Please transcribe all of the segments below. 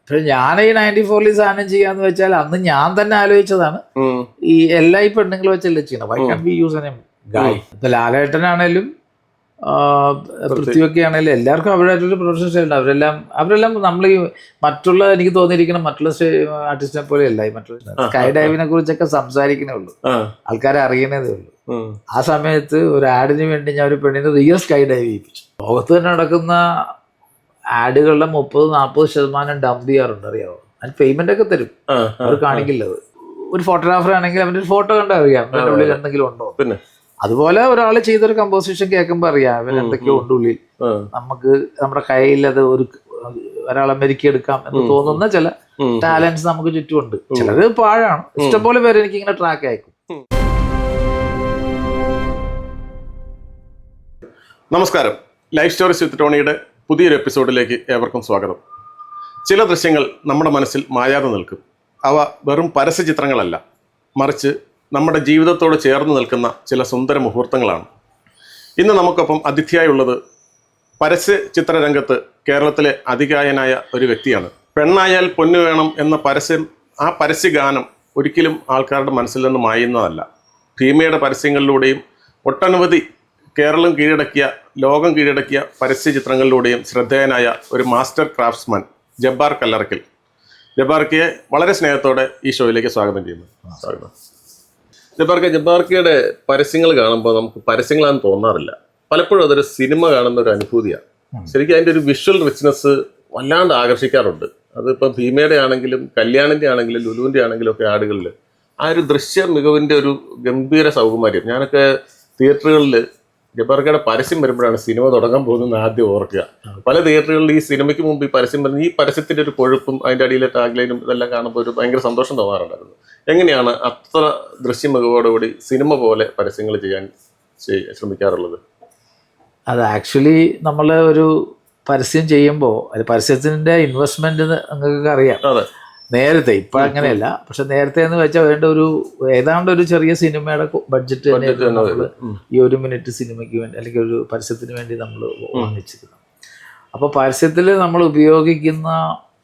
പക്ഷെ ഞാൻ ഈ 94 സാധനം ചെയ്യാന്ന് വെച്ചാൽ അന്ന് ഞാൻ തന്നെ ആലോചിച്ചതാണ്. ഈ എല്ലാ ഈ പെണ്ണുങ്ങൾ വെച്ചല്ലേ ചെയ്യണം. Why can be use and guy. ഇപ്പൊ ലാലേട്ടനാണേലും പൃഥ്വിയൊക്കെ ആണെങ്കിലും എല്ലാവർക്കും അവരായിട്ടൊരു പ്രൊഫഷണൽ സ്റ്റൈലുണ്ട്. അവരെല്ലാം നമ്മൾ ഈ മറ്റുള്ള എനിക്ക് തോന്നിയിരിക്കണം മറ്റുള്ള ആർട്ടിസ്റ്റിനെ പോലെ അല്ല. ഈ മറ്റുള്ള സ്കൈ ഡൈവിനെ കുറിച്ചൊക്കെ സംസാരിക്കണേ ഉള്ളൂ, ആൾക്കാരെ അറിയണതേ ഉള്ളൂ. ആ സമയത്ത് ഒരു ആഡിന് വേണ്ടി ഞാൻ ഒരു പെണ്ണിനെ റിയൽ സ്കൈ ഡൈവ് ചെയ്യിപ്പിച്ചു. ലോകത്ത് തന്നെ നടക്കുന്ന ആഡുകളുടെ 30-40% ഡംപ് ചെയ്യാറുണ്ട്, അറിയാമോ? അതിന് പേയ്മെന്റ് ഒക്കെ തരും, അവർ കാണിക്കില്ല. അത് ഒരു ഫോട്ടോഗ്രാഫർ ആണെങ്കിൽ അവൻ്റെ ഒരു ഫോട്ടോ കണ്ടാൽ അറിയാം അവൻ്റെ ഉള്ളിൽ എന്തെങ്കിലും ഉണ്ടോ. അതുപോലെ ഒരാൾ ചെയ്തൊരു കമ്പോസിഷൻ കേൾക്കുമ്പോൾ അറിയാം അവൻ എന്തൊക്കെയോ ഉണ്ട് ഉള്ളിൽ. നമുക്ക് നമ്മുടെ കയ്യിൽ അത് ഒരാളെ മെരുക്കിയെടുക്കാം എന്ന് തോന്നുന്ന ചില ടാലൻസ് നമുക്ക് ചുറ്റുമുണ്ട്. ചിലത് പാഴാണ്. ഇഷ്ടംപോലെ പേര് എനിക്ക് ഇങ്ങനെ ട്രാക്ക് അയക്കും. നമസ്കാരം. ലൈഫ് സ്റ്റോറീസ് വിത്ത് ടോണിയുടെ പുതിയൊരു എപ്പിസോഡിലേക്ക് ഏവർക്കും സ്വാഗതം. ചില ദൃശ്യങ്ങൾ നമ്മുടെ മനസ്സിൽ മായാതെ നിൽക്കും. അവ വെറും പരസ്യ ചിത്രങ്ങളല്ല, മറിച്ച് നമ്മുടെ ജീവിതത്തോട് ചേർന്ന് നിൽക്കുന്ന ചില സുന്ദര മുഹൂർത്തങ്ങളാണ്. ഇന്ന് നമുക്കൊപ്പം അതിഥിയായുള്ളത് പരസ്യ ചിത്രരംഗത്ത് കേരളത്തിലെ അതികായനായ ഒരു വ്യക്തിയാണ്. പെണ്ണായാൽ പൊന്നു വേണം എന്ന ആ പരസ്യഗാനം ഒരിക്കലും ആൾക്കാരുടെ മനസ്സിൽ നിന്ന് മായുന്നതല്ല. ഭീമയുടെ പരസ്യങ്ങളിലൂടെയും ഒട്ടനവധി കേരളം കീഴടക്കിയ, ലോകം കീഴടക്കിയ പരസ്യ ചിത്രങ്ങളിലൂടെയും ശ്രദ്ധേയനായ ഒരു മാസ്റ്റർ ക്രാഫ്റ്റ്സ്മാൻ ജബ്ബാർ കല്ലറക്കൽ. ജബ്ബാർക്കയെ വളരെ സ്നേഹത്തോടെ ഈ ഷോയിലേക്ക് സ്വാഗതം ചെയ്യുന്നു. സ്വാഗതം ജബ്ബാർക്കയുടെ പരസ്യങ്ങൾ കാണുമ്പോൾ നമുക്ക് പരസ്യങ്ങളാണെന്ന് തോന്നാറില്ല. പലപ്പോഴും അതൊരു സിനിമ കാണുന്ന ഒരു അനുഭൂതിയാണ്. ശരിക്കും അതിൻ്റെ ഒരു വിഷ്വൽ റിച്ച്നെസ് വല്ലാണ്ട് ആകർഷിക്കാറുണ്ട്. അതിപ്പോൾ ഭീമയുടെ ആണെങ്കിലും കല്യാണിൻ്റെ ആണെങ്കിലും ലുലുവിൻ്റെ ആണെങ്കിലും ഒക്കെ ആടുകളിൽ ആ ഒരു ദൃശ്യ മികവിൻ്റെ ഒരു ഗംഭീര സൗകുമാര്യം. ഞാനൊക്കെ തിയേറ്ററുകളിൽ ജബ്ബാർക്കയുടെ പരസ്യം വരുമ്പോഴാണ് സിനിമ തുടങ്ങാൻ പോകുന്നത് ആദ്യം ഓർക്കുക. പല തിയേറ്ററുകളിൽ ഈ സിനിമയ്ക്ക് മുമ്പ് ഈ പരസ്യം വരുന്ന ഈ പരസ്യത്തിന്റെ ഒരു കൊഴുപ്പും അതിന്റെ അടിയിലെ ടാഗ്ലൈനും ഇതെല്ലാം കാണുമ്പോൾ ഒരു ഭയങ്കര സന്തോഷം തോന്നാറുണ്ടായിരുന്നു. എങ്ങനെയാണ് അത്ര ദൃശ്യ മികവോടുകൂടി സിനിമ പോലെ പരസ്യങ്ങൾ ചെയ്യാൻ ശ്രമിക്കാറുള്ളത്? അത് ആക്ച്വലി നമ്മൾ ഒരു പരസ്യം ചെയ്യുമ്പോൾ അത് പരസ്യത്തിന്റെ ഇൻവെസ്റ്റ്മെന്റ് നിങ്ങൾക്ക് അറിയാം. നേരത്തെ ഇപ്പൊ അങ്ങനെയല്ല, പക്ഷെ നേരത്തെ എന്ന് വെച്ചാൽ വേണ്ട ഏതാണ്ട് ഒരു ചെറിയ സിനിമയുടെ ബഡ്ജറ്റ് തന്നെ നമ്മള് ഈ 1 മിനിറ്റ് സിനിമയ്ക്ക് വേണ്ടി അല്ലെങ്കിൽ ഒരു പരസ്യത്തിന് വേണ്ടി നമ്മൾ വാങ്ങിച്ചിരുന്നു. അപ്പോൾ പരസ്യത്തിൽ നമ്മൾ ഉപയോഗിക്കുന്ന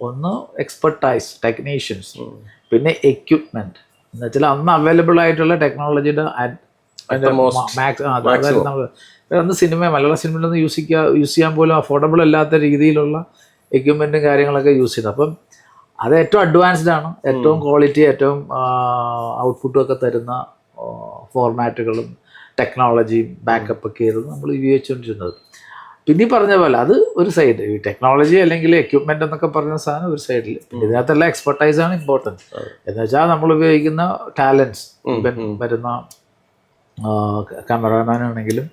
ഒന്ന് എക്സ്പെർട്ടൈസ് ടെക്നീഷ്യൻസ്, പിന്നെ എക്യുപ്മെന്റ് എന്ന് വെച്ചാൽ അന്ന് അവൈലബിൾ ആയിട്ടുള്ള ടെക്നോളജിയുടെ അതായത് നമ്മൾ അന്ന് മലയാള സിനിമയിലൊന്നും യൂസ് ചെയ്യാൻ പോലും അഫോർഡബിൾ അല്ലാത്ത രീതിയിലുള്ള എക്യുപ്മെന്റും കാര്യങ്ങളൊക്കെ യൂസ് ചെയ്യുന്നത്. അപ്പം അത് ഏറ്റവും അഡ്വാൻസ്ഡ് ആണ്, ഏറ്റവും ക്വാളിറ്റി, ഏറ്റവും ഔട്ട്പുട്ടും ഒക്കെ തരുന്ന ഫോർമാറ്റുകളും ടെക്നോളജിയും ബാക്കപ്പ് ഒക്കെ ആയിരുന്നു നമ്മൾ ഉപയോഗിച്ചുകൊണ്ടിരുന്നത്. പിന്നെ പറഞ്ഞ പോലെ അത് ഒരു സൈഡ്, ഈ ടെക്നോളജി അല്ലെങ്കിൽ എക്യുപ്മെന്റ് എന്നൊക്കെ പറഞ്ഞ സാധനം ഒരു സൈഡിൽ. ഇതിനകത്തുള്ള എക്സ്പെർട്ടൈസ് ആണ് ഇമ്പോർട്ടൻറ്റ്. എന്ന് വെച്ചാൽ നമ്മൾ ഉപയോഗിക്കുന്ന ടാലൻസ്, വരുന്ന ക്യാമറാമാൻ ആണെങ്കിലും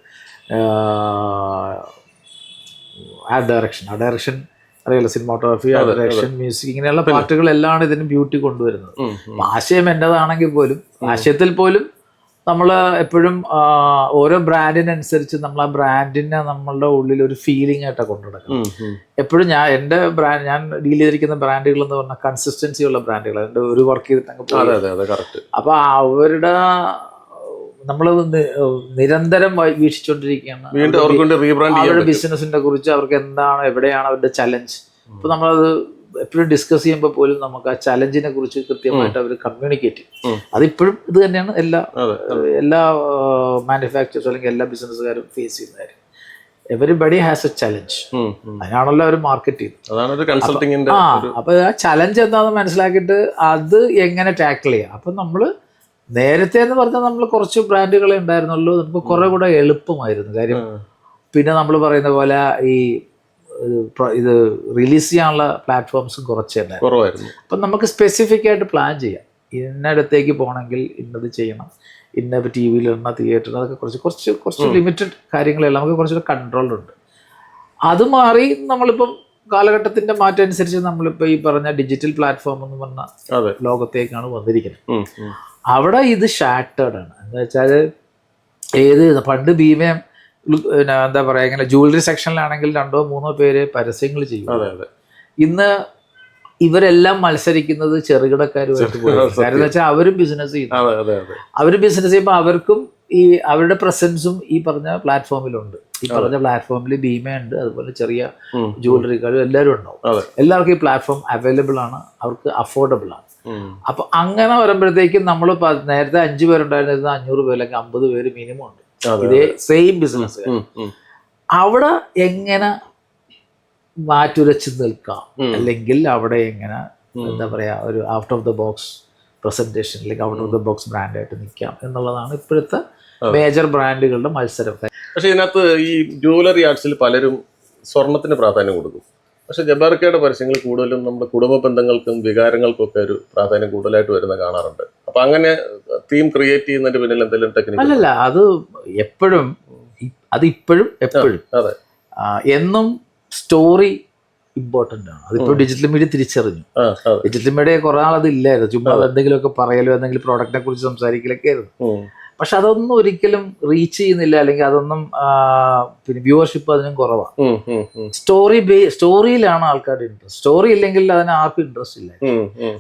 ആ ഡയറക്ഷൻ അറിയാലോ, സിനിമാറ്റോഗ്രാഫി, ഡയറക്ഷൻ, മ്യൂസിക്, ഇങ്ങനെയുള്ള പാർട്ടുകളെല്ലാം ഇതിന് ബ്യൂട്ടി കൊണ്ടുവരുന്നത്. ആശയം എൻ്റെതാണെങ്കിൽ പോലും ആശയത്തിൽ പോലും നമ്മൾ എപ്പോഴും ഓരോ ബ്രാൻഡിനനുസരിച്ച് നമ്മൾ ആ ബ്രാൻഡിനെ നമ്മളുടെ ഉള്ളിൽ ഒരു ഫീലിംഗ് ആയിട്ടാണ് കൊണ്ടുനടക്കുന്നത്. എപ്പോഴും ഞാൻ ഡീൽ ചെയ്തിരിക്കുന്ന ബ്രാൻഡുകൾ എന്ന് പറഞ്ഞാൽ കൺസിസ്റ്റൻസി ഉള്ള ബ്രാൻഡുകൾ. അതിൻ്റെ ഒരു വർക്ക് ചെയ്തിട്ട് അപ്പോൾ അവരുടെ നമ്മൾ നിരന്തരം വീക്ഷിച്ചുകൊണ്ടിരിക്കുകയാണ് അവരുടെ ബിസിനസിനെ കുറിച്ച്. അവർക്ക് എന്താണ്, എവിടെയാണ് അവരുടെ ചലഞ്ച്. ഇപ്പൊ നമ്മളത് എപ്പോഴും ഡിസ്കസ് ചെയ്യുമ്പോൾ പോലും നമുക്ക് ആ ചലഞ്ചിനെ കുറിച്ച് കൃത്യമായിട്ട് അവർ കമ്മ്യൂണിക്കേറ്റ് ചെയ്യും. അതിപ്പോഴും ഇത് തന്നെയാണ് എല്ലാ മാനുഫാക്ചേഴ്സും അല്ലെങ്കിൽ എല്ലാ ബിസിനസ്സുകാരും ഫേസ് ചെയ്യുന്ന കാര്യം. Everybody has a challenge. അതിനാണല്ലോ അവർ മാർക്കറ്റ് ചെയ്യുന്നത്. അപ്പൊ ആ ചലഞ്ച് എന്താണെന്ന് മനസ്സിലാക്കിയിട്ട് അത് എങ്ങനെ ടാക്കിൾ ചെയ്യാം. അപ്പൊ നമ്മള് നേരത്തെ എന്ന് പറഞ്ഞാൽ നമ്മൾ കുറച്ച് ബ്രാൻഡുകളെ ഉണ്ടായിരുന്നുള്ളൂ, നമുക്ക് കുറെ കൂടെ എളുപ്പമായിരുന്നു കാര്യം. പിന്നെ നമ്മൾ പറയുന്ന പോലെ ഇത് റിലീസ് ചെയ്യാനുള്ള പ്ലാറ്റ്ഫോംസും കുറച്ചേ ഉണ്ടായിരുന്നു. അപ്പം നമുക്ക് സ്പെസിഫിക് ആയിട്ട് പ്ലാൻ ചെയ്യാം. ഇന്നടത്തേക്ക് പോകണമെങ്കിൽ ഇന്നത് ചെയ്യണം, ഇന്ന ടി വിയിലിടണം, തിയേറ്ററിൽ, അതൊക്കെ കുറച്ച് ലിമിറ്റഡ് കാര്യങ്ങളെല്ലാം നമുക്ക് കുറച്ചുകൂടെ കൺട്രോളുണ്ട്. അത് മാറി നമ്മളിപ്പം കാലഘട്ടത്തിന്റെ മാറ്റം അനുസരിച്ച് നമ്മളിപ്പോൾ ഈ പറഞ്ഞ ഡിജിറ്റൽ പ്ലാറ്റ്ഫോം എന്ന് പറഞ്ഞ ലോകത്തേക്കാണ് വന്നിരിക്കുന്നത്. അവിടെ ഇത് ഷാറ്റേർഡ് ആണ്. എന്ന് വെച്ചാൽ പണ്ട് ഭീമയും എന്താ പറയുക, ഇങ്ങനെ ജ്വല്ലറി സെക്ഷനിലാണെങ്കിൽ 2-3 പേര് പരസ്യങ്ങൾ ചെയ്യും. ഇന്ന് ഇവരെല്ലാം മത്സരിക്കുന്നത് ചെറുകിടക്കാരുമായിട്ട് പോയി. കാര്യം എന്ന് വെച്ചാൽ അവരും ബിസിനസ് ചെയ്യുന്നു. അവർ ബിസിനസ് ചെയ്യുമ്പോൾ അവർക്കും ഈ അവരുടെ പ്രസൻസും ഈ പറഞ്ഞ പ്ലാറ്റ്ഫോമിലുണ്ട്. ഈ പറഞ്ഞ പ്ലാറ്റ്ഫോമിൽ ഭീമയുണ്ട്, അതുപോലെ ചെറിയ ജുവലറിക്കാരും എല്ലാവരും ഉണ്ടാവും. എല്ലാവർക്കും ഈ പ്ലാറ്റ്ഫോം അവൈലബിൾ ആണ്, അവർക്ക് അഫോർഡബിൾ ആണ്. അപ്പൊ അങ്ങനെ വരുമ്പോഴത്തേക്കും നമ്മൾ നേരത്തെ 5 പേരുണ്ടായിരുന്നത് 500 പേര് അല്ലെങ്കിൽ 50 പേര് മിനിമം ഉണ്ട് ഇതേ സെയിം ബിസിനസ്. അവിടെ എങ്ങനെ മാറ്റുരച്ച് നിൽക്കാം, അല്ലെങ്കിൽ അവിടെ എങ്ങനെ എന്താ പറയാ ഒരു out of the box presentation അല്ലെങ്കിൽ ഔട്ട് ഓഫ് ദ ബോക്സ് ബ്രാൻഡായിട്ട് നിൽക്കാം എന്നുള്ളതാണ് ഇപ്പോഴത്തെ മേജർ ബ്രാൻഡുകളുടെ മത്സരം. പക്ഷെ ഇതിനകത്ത് ഈ ജ്വല്ലറി ആർട്സിൽ പലരും സ്വർണത്തിന് പ്രാധാന്യം കൊടുക്കും. പക്ഷെ ജബാർക്കയുടെ പരസ്യങ്ങൾ കൂടുതലും നമ്മുടെ കുടുംബ ബന്ധങ്ങൾക്കും വികാരങ്ങൾക്കും ഒക്കെ ഒരു പ്രാധാന്യം കൂടുതലായിട്ട് വരുന്ന കാണാറുണ്ട്. അപ്പൊ അങ്ങനെ തീം ക്രിയേറ്റ് ചെയ്യുന്നതിന്റെ പിന്നിൽ എന്തെങ്കിലും ടെക്നിക്ക്? അല്ലല്ല, അത് എപ്പോഴും എപ്പോഴും അതെ, എന്നും സ്റ്റോറി ഇമ്പോർട്ടൻ്റ് ആണ്. അതിപ്പോൾ ഡിജിറ്റൽ മീഡിയ തിരിച്ചറിഞ്ഞു. ഡിജിറ്റൽ മീഡിയ കുറെ നാൾ അത് ഇല്ലായിരുന്നു, ചുമ്മാ എന്തെങ്കിലുമൊക്കെ പറയലോ എന്തെങ്കിലും പ്രോഡക്റ്റിനെ കുറിച്ച് സംസാരിക്കലൊക്കെ ആയിരുന്നു. പക്ഷെ അതൊന്നും ഒരിക്കലും റീച്ച് ചെയ്യുന്നില്ല, അല്ലെങ്കിൽ അതൊന്നും പിന്നെ വ്യൂവർഷിപ്പ് അതിനും കുറവാണ്. സ്റ്റോറിയിലാണ് ആൾക്കാരുടെ ഇൻട്രസ്റ്റ്. സ്റ്റോറി ഇല്ലെങ്കിൽ അതിന് ആർക്കും ഇൻട്രസ്റ്റ് ഇല്ല.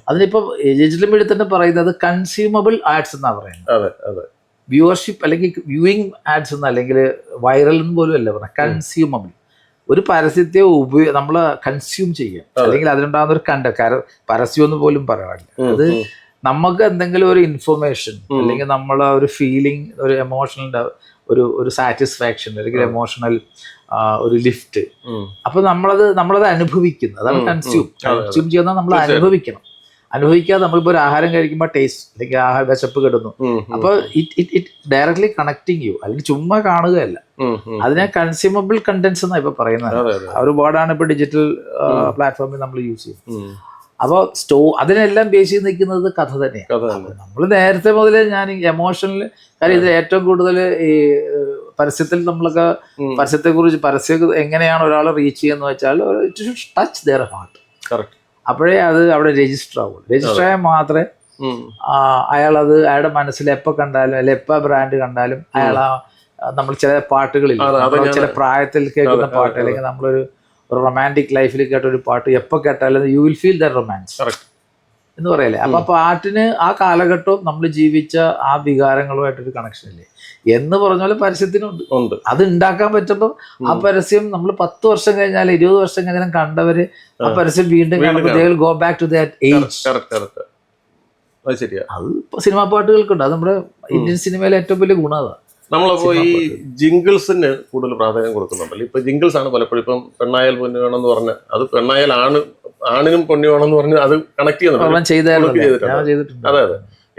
അതിനിപ്പോ ഡിജിറ്റൽ മീഡിയ തന്നെ പറയുന്നത് കൺസ്യൂമബിൾ ആഡ്സ് എന്നാ പറയുന്നത്. വ്യൂവർഷിപ്പ് അല്ലെങ്കിൽ വ്യൂയിങ് ആഡ്സ് എന്ന്, അല്ലെങ്കിൽ വൈറൽ എന്ന് പോലും അല്ല പറഞ്ഞത്, കൺസ്യൂമബിൾ. ഒരു പരസ്യത്തെ നമ്മൾ കൺസ്യൂം ചെയ്യുക, അല്ലെങ്കിൽ അതിനുണ്ടാകുന്ന ഒരു പരസ്യം എന്ന് പോലും പറയാറില്ല. അത് നമുക്ക് എന്തെങ്കിലും ഒരു ഇൻഫർമേഷൻ, അല്ലെങ്കിൽ നമ്മളെ ഒരു ഫീലിംഗ്, ഒരു എമോഷണൽ ഒരു സാറ്റിസ്ഫാക്ഷൻ, അല്ലെങ്കിൽ എമോഷണൽ ഒരു ലിഫ്റ്റ്. അപ്പൊ നമ്മളത് അനുഭവിക്കുന്നത്, അതാണ് കൺസ്യൂം ചെയ്യുന്നത്. നമ്മൾ അനുഭവിക്കാതെ നമ്മളിപ്പോൾ ഒരു ആഹാരം കഴിക്കുമ്പോൾ ടേസ്റ്റ്, അല്ലെങ്കിൽ വിശപ്പ് കിട്ടുന്നു. അപ്പൊ ഇറ്റ് ഡയറക്ട്ലി കണക്ടിങ് യു, അല്ലെങ്കിൽ ചുമ്മാ കാണുകയല്ല. അതിനെ കൺസ്യൂമബിൾ കണ്ടന്റ്സ് എന്നാണ് ഇപ്പൊ പറയുന്നത്. ആ ഒരു വേർഡാണ് ഇപ്പൊ ഡിജിറ്റൽ പ്ലാറ്റ്ഫോമിൽ നമ്മൾ യൂസ് ചെയ്യുന്നത്. അപ്പോൾ അതിനെല്ലാം ബേസ് ചെയ്ത് നിൽക്കുന്നത് കഥ തന്നെയാണ്. നമ്മൾ നേരത്തെ മുതലേ ഞാൻ എമോഷണൽ കാര്യം, ഇത് ഏറ്റവും കൂടുതൽ ഈ പരസ്യത്തിൽ നമ്മളൊക്കെ പരസ്യം എങ്ങനെയാണ് ഒരാളെ റീച്ച് ചെയ്യുന്നത് വെച്ചാൽ ടച്ച് ദെയർ ഹാർട്ട്. അപ്പോഴേ അത് അവിടെ രജിസ്റ്റർ ആവുള്ളൂ. രജിസ്റ്റർ ആയാൽ മാത്രമേ അയാളുടെ മനസ്സിൽ എപ്പോൾ കണ്ടാലും, അല്ലെ എപ്പോൾ ബ്രാൻഡ് കണ്ടാലും നമ്മൾ ചില പാട്ടുകളിൽ, ചില പ്രായത്തിൽ കേൾക്കുന്ന പാട്ട്, അല്ലെങ്കിൽ നമ്മളൊരു റൊമാൻറ്റിക് ലൈഫിൽ കേട്ടൊരു പാട്ട് എപ്പോൾ കേട്ടാലും you will feel the romance എന്ന് പറയല്ലേ. അപ്പൊ പാട്ടിന് ആ കാലഘട്ടവും നമ്മൾ ജീവിച്ച ആ വികാരങ്ങളുമായിട്ടൊരു കണക്ഷൻ ഇല്ലേ എന്ന് പറഞ്ഞ പോലെ പരസ്യത്തിനുണ്ട്. അത് ഉണ്ടാക്കാൻ പറ്റുമ്പോൾ ആ പരസ്യം നമ്മൾ 10 വർഷം കഴിഞ്ഞാൽ 20 വർഷം കഴിഞ്ഞാലും കണ്ടവര് ആ പരസ്യം വീണ്ടും go back to that age. അത് സിനിമാ പാട്ടുകൾക്കുണ്ട്. അത് നമ്മുടെ ഇന്ത്യൻ സിനിമയിലെ ഏറ്റവും വലിയ ഗുണം അതാണ്. നമ്മളപ്പോ ഈ ജിംഗിൾസിന് കൂടുതൽ പ്രാധാന്യം കൊടുക്കുന്നുണ്ടല്ലോ. ഇപ്പൊ ജിംഗിൾസ് ആണ് പലപ്പോഴും, ഇപ്പം പെണ്ണായാൽ പൊന്നു വേണമെന്ന് പറഞ്ഞ്, അത് പെണ്ണായാൽ ആണിനും പൊന്നു വേണമെന്ന് പറഞ്ഞ് അത് കണക്ട് ചെയ്യുന്നുണ്ട്. അതെ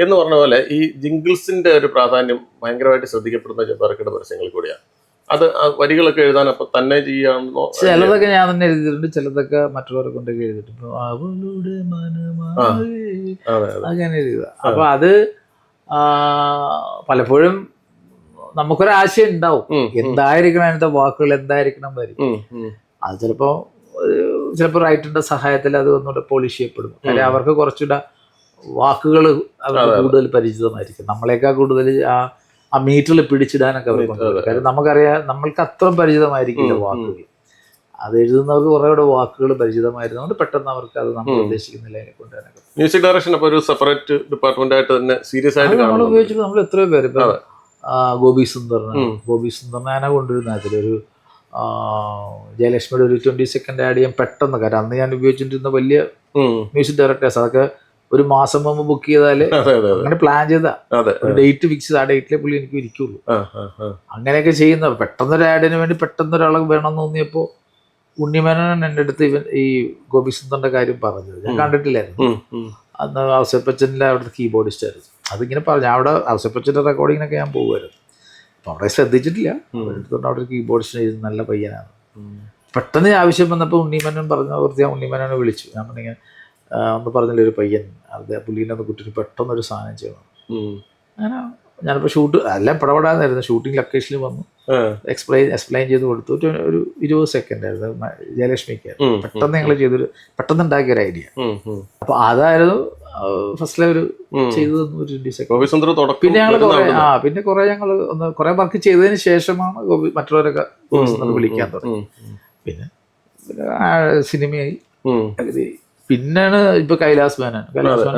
എന്ന് പറഞ്ഞ പോലെ ഈ ജിംഗിൾസിന്റെ ഒരു പ്രാധാന്യം ഭയങ്കരമായിട്ട് ശ്രദ്ധിക്കപ്പെടുന്ന ജബാർക്കയുടെ പരസ്യങ്ങളിൽ കൂടിയാണ്. അത് വരികളൊക്കെ എഴുതാൻ അപ്പൊ തന്നെ ചെയ്യാണെന്നോ? ചിലതൊക്കെ ഞാൻ തന്നെ എഴുതിയിട്ടുണ്ട്, ചിലതൊക്കെ മറ്റുള്ളവരെ കൊണ്ടൊക്കെ എഴുതിയിട്ടുണ്ട്. അങ്ങനെ എഴുതുക. അപ്പൊ അത് പലപ്പോഴും നമുക്കൊരാശയം ഉണ്ടാവും, എന്തായിരിക്കണം അതിനകത്തെ വാക്കുകൾ, എന്തായിരിക്കണം വരും. അത് ചിലപ്പോ റൈറ്ററിന്റെ സഹായത്തിൽ അത് ഒന്നുകൂടെ പോളിഷ് ചെയ്യപ്പെടും. കാര്യം അവർക്ക് കുറച്ചുകൂടെ വാക്കുകൾ അവർക്ക് കൂടുതൽ പരിചിതമായിരിക്കും. നമ്മളെക്കാൾ കൂടുതൽ ആ മീറ്ററിൽ പിടിച്ചിടാനൊക്കെ അവർ കൊണ്ടുവരും. കാര്യം നമുക്കറിയാം, നമ്മൾക്ക് അത്ര പരിചിതമായിരിക്കില്ല വാക്കുകൾ. അത് എഴുതുന്നവർക്ക് കുറെ കൂടെ വാക്കുകൾ പരിചിതമായിരുന്നതുകൊണ്ട് പെട്ടെന്ന് അവർക്ക് അത് നമ്മൾ ഉദ്ദേശിക്കുന്നില്ല അതിനെ കൊണ്ടുവരാനൊക്കെ. മ്യൂസിക് ഡയറക്ഷൻ അപ്പോൾ ഒരു സെപ്പറേറ്റ് ഡിപ്പാർട്ട്മെന്റ് ആയിട്ട് തന്നെ സീരിയസ് ആയിട്ട് നമ്മൾ ഉപയോഗിച്ചിട്ട് നമ്മൾ എത്രയോ പേര്, ഇപ്പൊ ഗോപി സുന്ദറിനെ ഞാനാ കൊണ്ടുവരുന്ന അതിലൊരു ജയലക്ഷ്മിയുടെ ഒരു 22nd ആഡ് ചെയ്യാൻ പെട്ടെന്ന്. കാരണം അന്ന് ഞാൻ ഉപയോഗിച്ചിട്ടിരുന്ന വലിയ മ്യൂസിക് ഡയറക്ടേഴ്സ്, അതൊക്കെ ഒരു മാസം മുമ്പ് ബുക്ക് ചെയ്താല് അങ്ങനെ പ്ലാൻ ചെയ്താ ഒരു ഡേറ്റ് ഫിക്സ് ചെയ്ത് ആ ഡേറ്റിലെ പുള്ളി എനിക്ക് ഇരിക്കുള്ളൂ. അങ്ങനെയൊക്കെ ചെയ്യുന്ന പെട്ടെന്നൊരു ആഡിന് വേണ്ടി പെട്ടെന്ന് ഒരാളെ വേണമെന്ന് തോന്നിയപ്പോ ഉണ്ണിമേനോൻ എൻ്റെ അടുത്ത് ഈ ഗോപി സുന്ദറിന്റെ കാര്യം പറഞ്ഞത് ഞാൻ കണ്ടിട്ടില്ലായിരുന്നു. അന്ന് ഔസേപ്പച്ചൻ്റെ അവിടുത്തെ കീബോർഡിസ്റ്റ് ആയിരുന്നു. അതിങ്ങനെ പറഞ്ഞു, അവിടെ ഔസേപ്പച്ചൻ്റെ റെക്കോർഡിങ്ങിനൊക്കെ ഞാൻ പോകുമായിരുന്നു. അപ്പോൾ അവിടെ ശ്രദ്ധിച്ചിട്ടില്ല. എടുത്തുകൊണ്ട് അവിടെ ഒരു കീബോർഡിസ്റ്റ് എഴുതി നല്ല പയ്യനാണ്. പെട്ടെന്ന് ആവശ്യം വന്നപ്പോൾ ഉണ്ണിമേനോൻ പറഞ്ഞ ഓർത്ത് ഞാൻ ഉണ്ണിമേനോനെ വിളിച്ചു. ഞാൻ പറഞ്ഞ ഒന്ന് പറഞ്ഞില്ല, ഒരു പയ്യൻ അത് പുള്ളീൻ്റെ ഒന്ന് കുട്ടിന് പെട്ടെന്നൊരു സാധനം ചെയ്യണം. അങ്ങനെ ഞാനിപ്പോൾ എല്ലാം പടപെടാന്നായിരുന്നു. ഷൂട്ടിംഗ് ലൊക്കേഷനിൽ വന്നു, എക്സ്പ്ലെയിൻ ചെയ്ത് കൊടുത്തു. ഒരു 20 സെക്കൻഡ് ആയിരുന്നു ജയലക്ഷ്മിക്ക്. പെട്ടെന്ന് ഞങ്ങൾ പെട്ടെന്ന് ഉണ്ടാക്കിയ ഒരു ഐഡിയ. അപ്പൊ അതായിരുന്നു ഫസ്റ്റ് ലെവൽ ചെയ്തത്. 20 സെക്കൻഡ്. പിന്നെ കുറെ ഞങ്ങൾ കുറെ വർക്ക് ചെയ്തതിന് ശേഷമാണ് മറ്റുള്ളവരൊക്കെ വിളിക്കാൻ തുടങ്ങി. പിന്നെ സിനിമയായി. പിന്നെയാണ് ഇപ്പൊ കൈലാസ് മേനൻ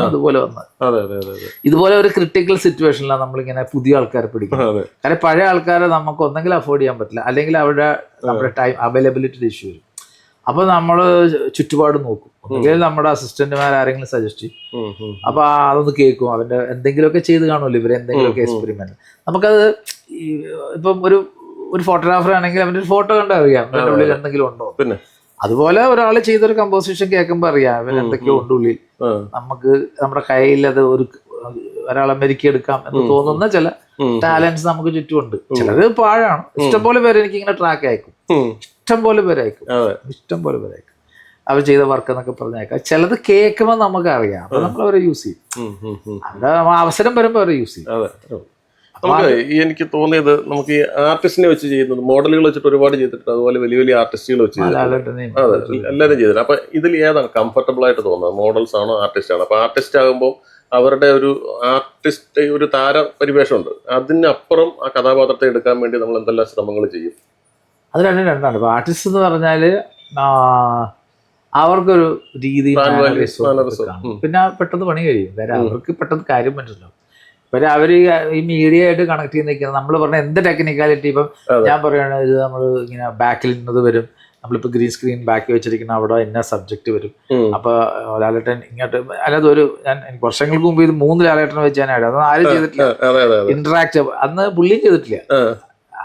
അതുപോലെ വന്നത്. അതെ അതെ അതെ അതെ. ഇതുപോലെ ഒരു ക്രിട്ടിക്കൽ സിറ്റുവേഷനിലാണ് നമ്മളിങ്ങനെ പുതിയ ആൾക്കാരെ പിടിക്കുന്നത്. അതെ. കാരണം പഴയ ആൾക്കാരെ നമുക്ക് ഒന്നെങ്കിലും അഫോർഡ് ചെയ്യാൻ പറ്റില്ല, അല്ലെങ്കിൽ അവരുടെ നമ്മുടെ ടൈം അവൈലബിലിറ്റി ഇഷ്യൂ വരും. അപ്പൊ നമ്മള് ചുറ്റുപാട് നോക്കും, ഒന്നുകിൽ നമ്മുടെ അസിസ്റ്റന്റുമാർ ആരെങ്കിലും സജസ്റ്റ് ചെയ്യും. അപ്പൊ അതൊന്ന് കേൾക്കും, അവന്റെ എന്തെങ്കിലുമൊക്കെ ചെയ്ത് കാണുമല്ലോ ഇവര്, എന്തെങ്കിലുമൊക്കെ എക്സ്പെരിമെന്റ്. നമുക്കത് ഇപ്പം ഒരു ഫോട്ടോഗ്രാഫർ ആണെങ്കിൽ അവന്റെ ഒരു ഫോട്ടോ കണ്ടാൽ അറിയാം അവന്റെ ഉള്ളിൽ എന്തെങ്കിലും ഉണ്ടോ. പിന്നെ അതുപോലെ ഒരാൾ ചെയ്തൊരു കമ്പോസിഷൻ കേൾക്കുമ്പോൾ അറിയാം അവൻ എന്തൊക്കെയോ ഉണ്ട് ഉള്ളിൽ. നമുക്ക് നമ്മുടെ കയ്യിൽ അത് ഒരാളെ മെരുക്കിയെടുക്കാം എന്ന് തോന്നുന്ന ചില ടാലൻസ് നമുക്ക് ചുറ്റുമുണ്ട്. ചിലത് പാഴാണ്. ഇഷ്ടംപോലെ പേര് എനിക്ക് ഇങ്ങനെ ട്രാക്ക് അയക്കും, ഇഷ്ടംപോലെ പേര് അയക്കും. അവർ ചെയ്ത വർക്ക് എന്നൊക്കെ പറഞ്ഞേക്കാം. ചിലത് കേൾക്കുമ്പോൾ നമുക്ക് അറിയാം, അപ്പൊ നമ്മൾ അവരെ യൂസ് ചെയ്യും. അവരുടെ അവസരം വരുമ്പോൾ അവരെ യൂസ് ചെയ്യും. നമുക്ക് എനിക്ക് തോന്നിയത്, നമുക്ക് ഈ ആർട്ടിസ്റ്റിനെ വെച്ച് ചെയ്യുന്നത്, മോഡലുകൾ വെച്ചിട്ട് ഒരുപാട് ചെയ്തിട്ടുണ്ട്, അതുപോലെ വലിയ വലിയ ആർട്ടിസ്റ്റുകൾ വെച്ച് ചെയ്തിട്ടുണ്ട്. അതെ, എല്ലാവരും ചെയ്തിട്ടുണ്ട്. അപ്പൊ ഇതിൽ ഏതാണ് കംഫർട്ടബിൾ ആയിട്ട് തോന്നുന്നത്? മോഡൽസ് ആണോ ആർട്ടിസ്റ്റ് ആണോ? അപ്പൊ ആർട്ടിസ്റ്റ് ആകുമ്പോൾ അവരുടെ ഒരു ആർട്ടിസ്റ്റ് ഒരു താര പരിവേഷമുണ്ട്, അതിനപ്പുറം ആ കഥാപാത്രത്തെ എടുക്കാൻ വേണ്ടി നമ്മൾ എന്തെല്ലാം ശ്രമങ്ങൾ ചെയ്യും? അത് രണ്ടാണ്. ഇപ്പൊ ആർട്ടിസ്റ്റ് എന്ന് പറഞ്ഞാല് അവർക്കൊരു രീതി, പിന്നെ പെട്ടെന്ന് പണി കഴിയും. കാര്യം അവർക്ക് പെട്ടെന്ന് കാര്യം മനസ്സിലാവും. ഇപ്പം അവർ ഈ മീഡിയ ആയിട്ട് കണക്ട് ചെയ്ത് നിൽക്കുന്നത്, നമ്മൾ പറഞ്ഞ എന്ത് ടെക്നിക്കാലിറ്റി, ഇപ്പം ഞാൻ പറയുകയാണെങ്കിൽ ഇത് നമ്മൾ ഇങ്ങനെ ബാക്കിൽ നിന്നത് വരും, നമ്മളിപ്പോൾ ഗ്രീൻ സ്ക്രീൻ ബാക്കി വെച്ചിരിക്കുന്ന അവിടെ ഇന്ന സബ്ജക്റ്റ് വരും. അപ്പൊ ലാലേട്ടൻ ഇങ്ങോട്ട്, അല്ലാതെ എനിക്ക് വർഷങ്ങൾക്ക് മുമ്പ് ഇത് 3 ലാലേട്ടനെ വെച്ച് ഞാൻ അതൊന്നും ആരും ചെയ്തിട്ടില്ല. ഇന്ററാക്ട് അന്ന് പുള്ളിയും ചെയ്തിട്ടില്ല,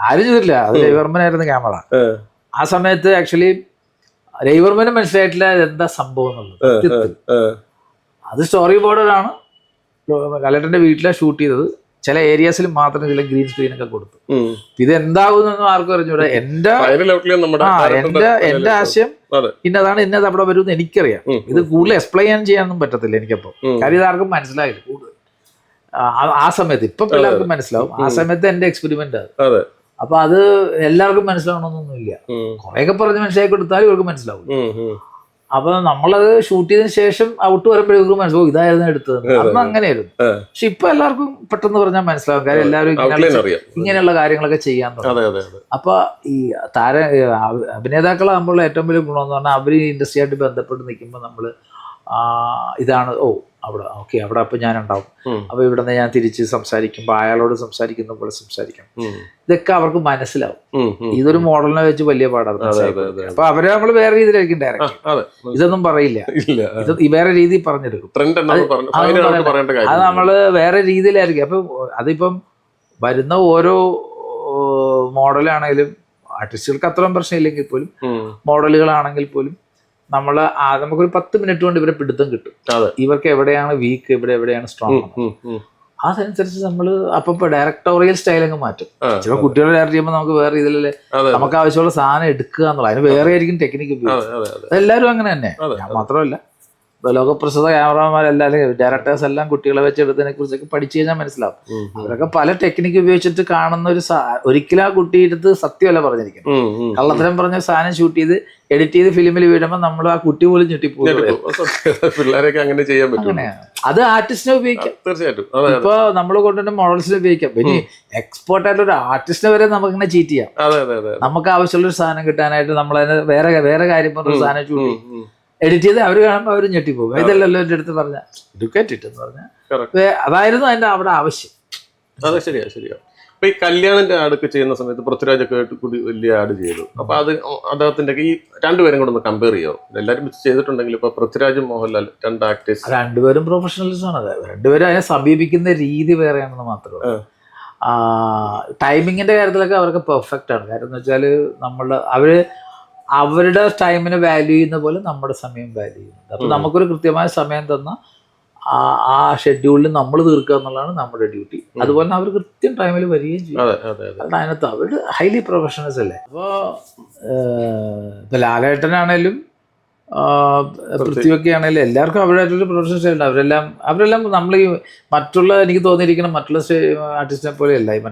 ആരും ചെയ്തിട്ടില്ല. അത് രവിവർമ്മനായിരുന്നു ക്യാമറ. ആ സമയത്ത് ആക്ച്വലി രവിവർമ്മന് മനസ്സിലായിട്ടില്ല എന്താ സംഭവം എന്നുള്ളത്. അത് സ്റ്റോറി ബോർഡറാണ്. ലാലേട്ടന്റെ വീട്ടിലാണ് ഷൂട്ട് ചെയ്തത്. ചില ഏരിയാസിൽ മാത്രം ചില ഗ്രീൻ സ്ക്രീൻ ഒക്കെ കൊടുത്തു. ഇത് എന്താകുന്നൊന്നും ആർക്കും അറിഞ്ഞൂടാ. എന്റെ ആശയം ഇന്നതാണ്, ഇന്നത് അവിടെ വരുമെന്ന് എനിക്കറിയാം. ഇത് കൂടുതൽ എക്സ്പ്ലെയിൻ ചെയ്യാനൊന്നും പറ്റത്തില്ല എനിക്കപ്പോ. കാര്യം ഇതാർക്കും മനസ്സിലായില്ല കൂടുതൽ ആ സമയത്ത്. ഇപ്പൊ പിള്ളേർക്കും മനസ്സിലാവും. ആ സമയത്ത് എന്റെ എക്സ്പെരിമെന്റ് അത്. അപ്പൊ അത് എല്ലാവർക്കും മനസ്സിലാവണമെന്നൊന്നുമില്ല. കുറെയൊക്കെ പറഞ്ഞ് മനസ്സിലാക്കി കൊടുത്താലും ഇവർക്ക് മനസ്സിലാവും. അപ്പൊ നമ്മളത് ഷൂട്ട് ചെയ്തതിനു ശേഷം ഔട്ട് വരുമ്പോഴേക്കും മനസ്സിലാവും ഇതായിരുന്നു എടുത്തത്. അന്ന് അങ്ങനെയായിരുന്നു. പക്ഷെ ഇപ്പൊ എല്ലാവർക്കും പെട്ടെന്ന് പറഞ്ഞാൽ മനസ്സിലാവും. കാര്യം എല്ലാവരും ഇങ്ങനെയുള്ള കാര്യങ്ങളൊക്കെ ചെയ്യാൻ തുടങ്ങും. അപ്പൊ ഈ അഭിനേതാക്കളാകുമ്പോൾ ഏറ്റവും വലിയ ഗുണമെന്ന് പറഞ്ഞാൽ അവര് ഇൻഡസ്ട്രി ആയിട്ട് ബന്ധപ്പെട്ട് നിൽക്കുമ്പോൾ നമ്മള് ഇതാണ് അവിടെ ഓക്കെ, അവിടെ അപ്പൊ ഞാൻ ഉണ്ടാവും. അപ്പൊ ഇവിടെ നിന്ന് ഞാൻ തിരിച്ച് സംസാരിക്കുമ്പോൾ അയാളോട് സംസാരിക്കുന്ന പോലെ സംസാരിക്കണം. ഇതൊക്കെ അവർക്ക് മനസ്സിലാവും. ഇതൊരു മോഡലിനെ വെച്ച് വലിയ പാടാണ്. അപ്പൊ അവരെ നമ്മൾ വേറെ രീതിയിലായിരിക്കും ഡയറക്റ്റ്, ഇതൊന്നും പറയില്ല, ഇത് വേറെ രീതിയിൽ പറഞ്ഞെടുക്കും. അത് നമ്മള് വേറെ രീതിയിലായിരിക്കും. അപ്പൊ അതിപ്പം വരുന്ന ഓരോ മോഡലാണെങ്കിലും ആർട്ടിസ്റ്റുകൾക്ക് അത്രയും പ്രശ്നമില്ലെങ്കിൽ പോലും, മോഡലുകളാണെങ്കിൽ പോലും നമുക്കൊരു 10 മിനിറ്റ് കൊണ്ട് ഇവരെ പിടുത്തം കിട്ടും. ഇവർക്ക് എവിടെയാണ് വീക്ക്, എവിടെയാണ് സ്ട്രോങ്. അതനുസരിച്ച് നമ്മൾ അപ്പൊ ഡയറക്ടോറിയൽ സ്റ്റൈൽ അങ്ങ് മാറ്റും. ചില കുട്ടികളെ ഡയറക്ട് ചെയ്യുമ്പോൾ നമുക്ക് വേറെ രീതിയിലല്ലേ നമുക്ക് ആവശ്യമുള്ള സാധനം എടുക്കുക എന്നുള്ളത്. അതിന് വേറെ ആയിരിക്കും ടെക്നിക്ക് ഉപയോഗിച്ചത്. എല്ലാവരും അങ്ങനെ തന്നെ, ഞാൻ മാത്രമല്ല. ലോകപ്രസിദ്ധ ക്യാമറമാരെല്ലാവരും ഡയറക്ടേഴ്സ് എല്ലാം കുട്ടികളെ വെച്ചെടുത്തതിനെ കുറിച്ചൊക്കെ പഠിച്ചു കഴിഞ്ഞാൽ മനസ്സിലാവും. അവരൊക്കെ പല ടെക്നിക്ക് ഉപയോഗിച്ചിട്ട് കാണുന്ന ഒരിക്കലും ആ കുട്ടി എടുത്ത് സത്യമല്ല പറഞ്ഞിരിക്കുന്നത്. കള്ളത്തരം പറഞ്ഞ സാധനം ഷൂട്ട് ചെയ്ത് എഡിറ്റ് ചെയ്ത് ഫിലിമിൽ വീഴുമ്പോൾ നമ്മൾ ആ കുട്ടി പോലും ഞെട്ടിപ്പോകും. പിള്ളേരൊക്കെ അങ്ങനെ ചെയ്യാൻ പറ്റും. അങ്ങനെയാണ്. അത് ആർട്ടിസ്റ്റിനെ ഉപയോഗിക്കാം, തീർച്ചയായിട്ടും. ഇപ്പൊ നമ്മൾ കൊണ്ടുവന്ന മോഡൽസിനെ ഉപയോഗിക്കാം. പിന്നെ എക്സ്പോർട്ട് ആയിട്ട് ഒരു ആർട്ടിസ്റ്റിനെ വരെ നമുക്കിങ്ങനെ ചീറ്റ് ചെയ്യാം. നമുക്ക് ആവശ്യമുള്ള ഒരു സാധനം കിട്ടാനായിട്ട് നമ്മളതിന് വേറെ കാര്യം പറഞ്ഞ സാധനം ഷൂട്ട് ചെയ്യും, എഡിറ്റ് ചെയ്ത് അവർ കാണുമ്പോൾ അവർ ഞെട്ടിപ്പോകും. ഇതല്ലല്ലോ എൻ്റെ അടുത്ത് പറഞ്ഞ എഡ്യൂക്കേറ്റഡ് എന്ന് പറഞ്ഞാൽ അതായിരുന്നു അതിന്റെ അവിടെ ആവശ്യം. അതെ, ശരിയാ. അപ്പൊ ഈ കല്യാണിന്റെ ആടൊക്കെ ചെയ്യുന്ന സമയത്ത് പൃഥ്വിരാജൊക്കെ കൂടി വലിയ ആഡ് ചെയ്തു. അപ്പൊ അത് അദ്ദേഹത്തിന്റെ ഈ രണ്ടുപേരും കൂടെ ഒന്ന് കമ്പയർ ചെയ്യാമോ? എല്ലാവരും ചെയ്തിട്ടുണ്ടെങ്കിൽ ഇപ്പൊ പൃഥ്വിരാജും മോഹൻലാൽ 2 ആക്ടേഴ്സ്, രണ്ടുപേരും പ്രൊഫഷണൽസ് ആണ്. രണ്ടുപേരും അതിനെ സമീപിക്കുന്ന രീതി വേറെയാണെന്ന് മാത്രമേ. ടൈമിങ്ങിന്റെ കാര്യത്തിലൊക്കെ അവർക്ക് പെർഫെക്റ്റ് ആണ്. കാര്യം എന്ന് വെച്ചാൽ അവരുടെ ടൈമിനെ വാല്യൂ ചെയ്യുന്ന പോലെ നമ്മുടെ സമയം വാല്യൂ ചെയ്യുന്നുണ്ട്. അപ്പൊ നമുക്കൊരു കൃത്യമായ സമയം തന്ന ആ ഷെഡ്യൂളിൽ നമ്മൾ തീർക്കുക എന്നുള്ളതാണ് നമ്മുടെ ഡ്യൂട്ടി. അതുപോലെ അവർ കൃത്യം ടൈമിൽ വരികയും ചെയ്യും. അതിനകത്ത് അവർ ഹൈലി പ്രൊഫഷണൽസ് അല്ലേ. ഇപ്പൊ ലാലേട്ടനാണേലും പൃഥ്വിയൊക്കെ ആണെങ്കിലും എല്ലാവർക്കും അവരായിട്ടൊരു പ്രൊഫഷണൽ സ്റ്റൈൽ ഉണ്ട്. അവരെല്ലാം നമ്മൾ ഈ എനിക്ക് തോന്നിയിരിക്കണം മറ്റുള്ള ആർട്ടിസ്റ്റിനെ പോലെയല്ല, ഈ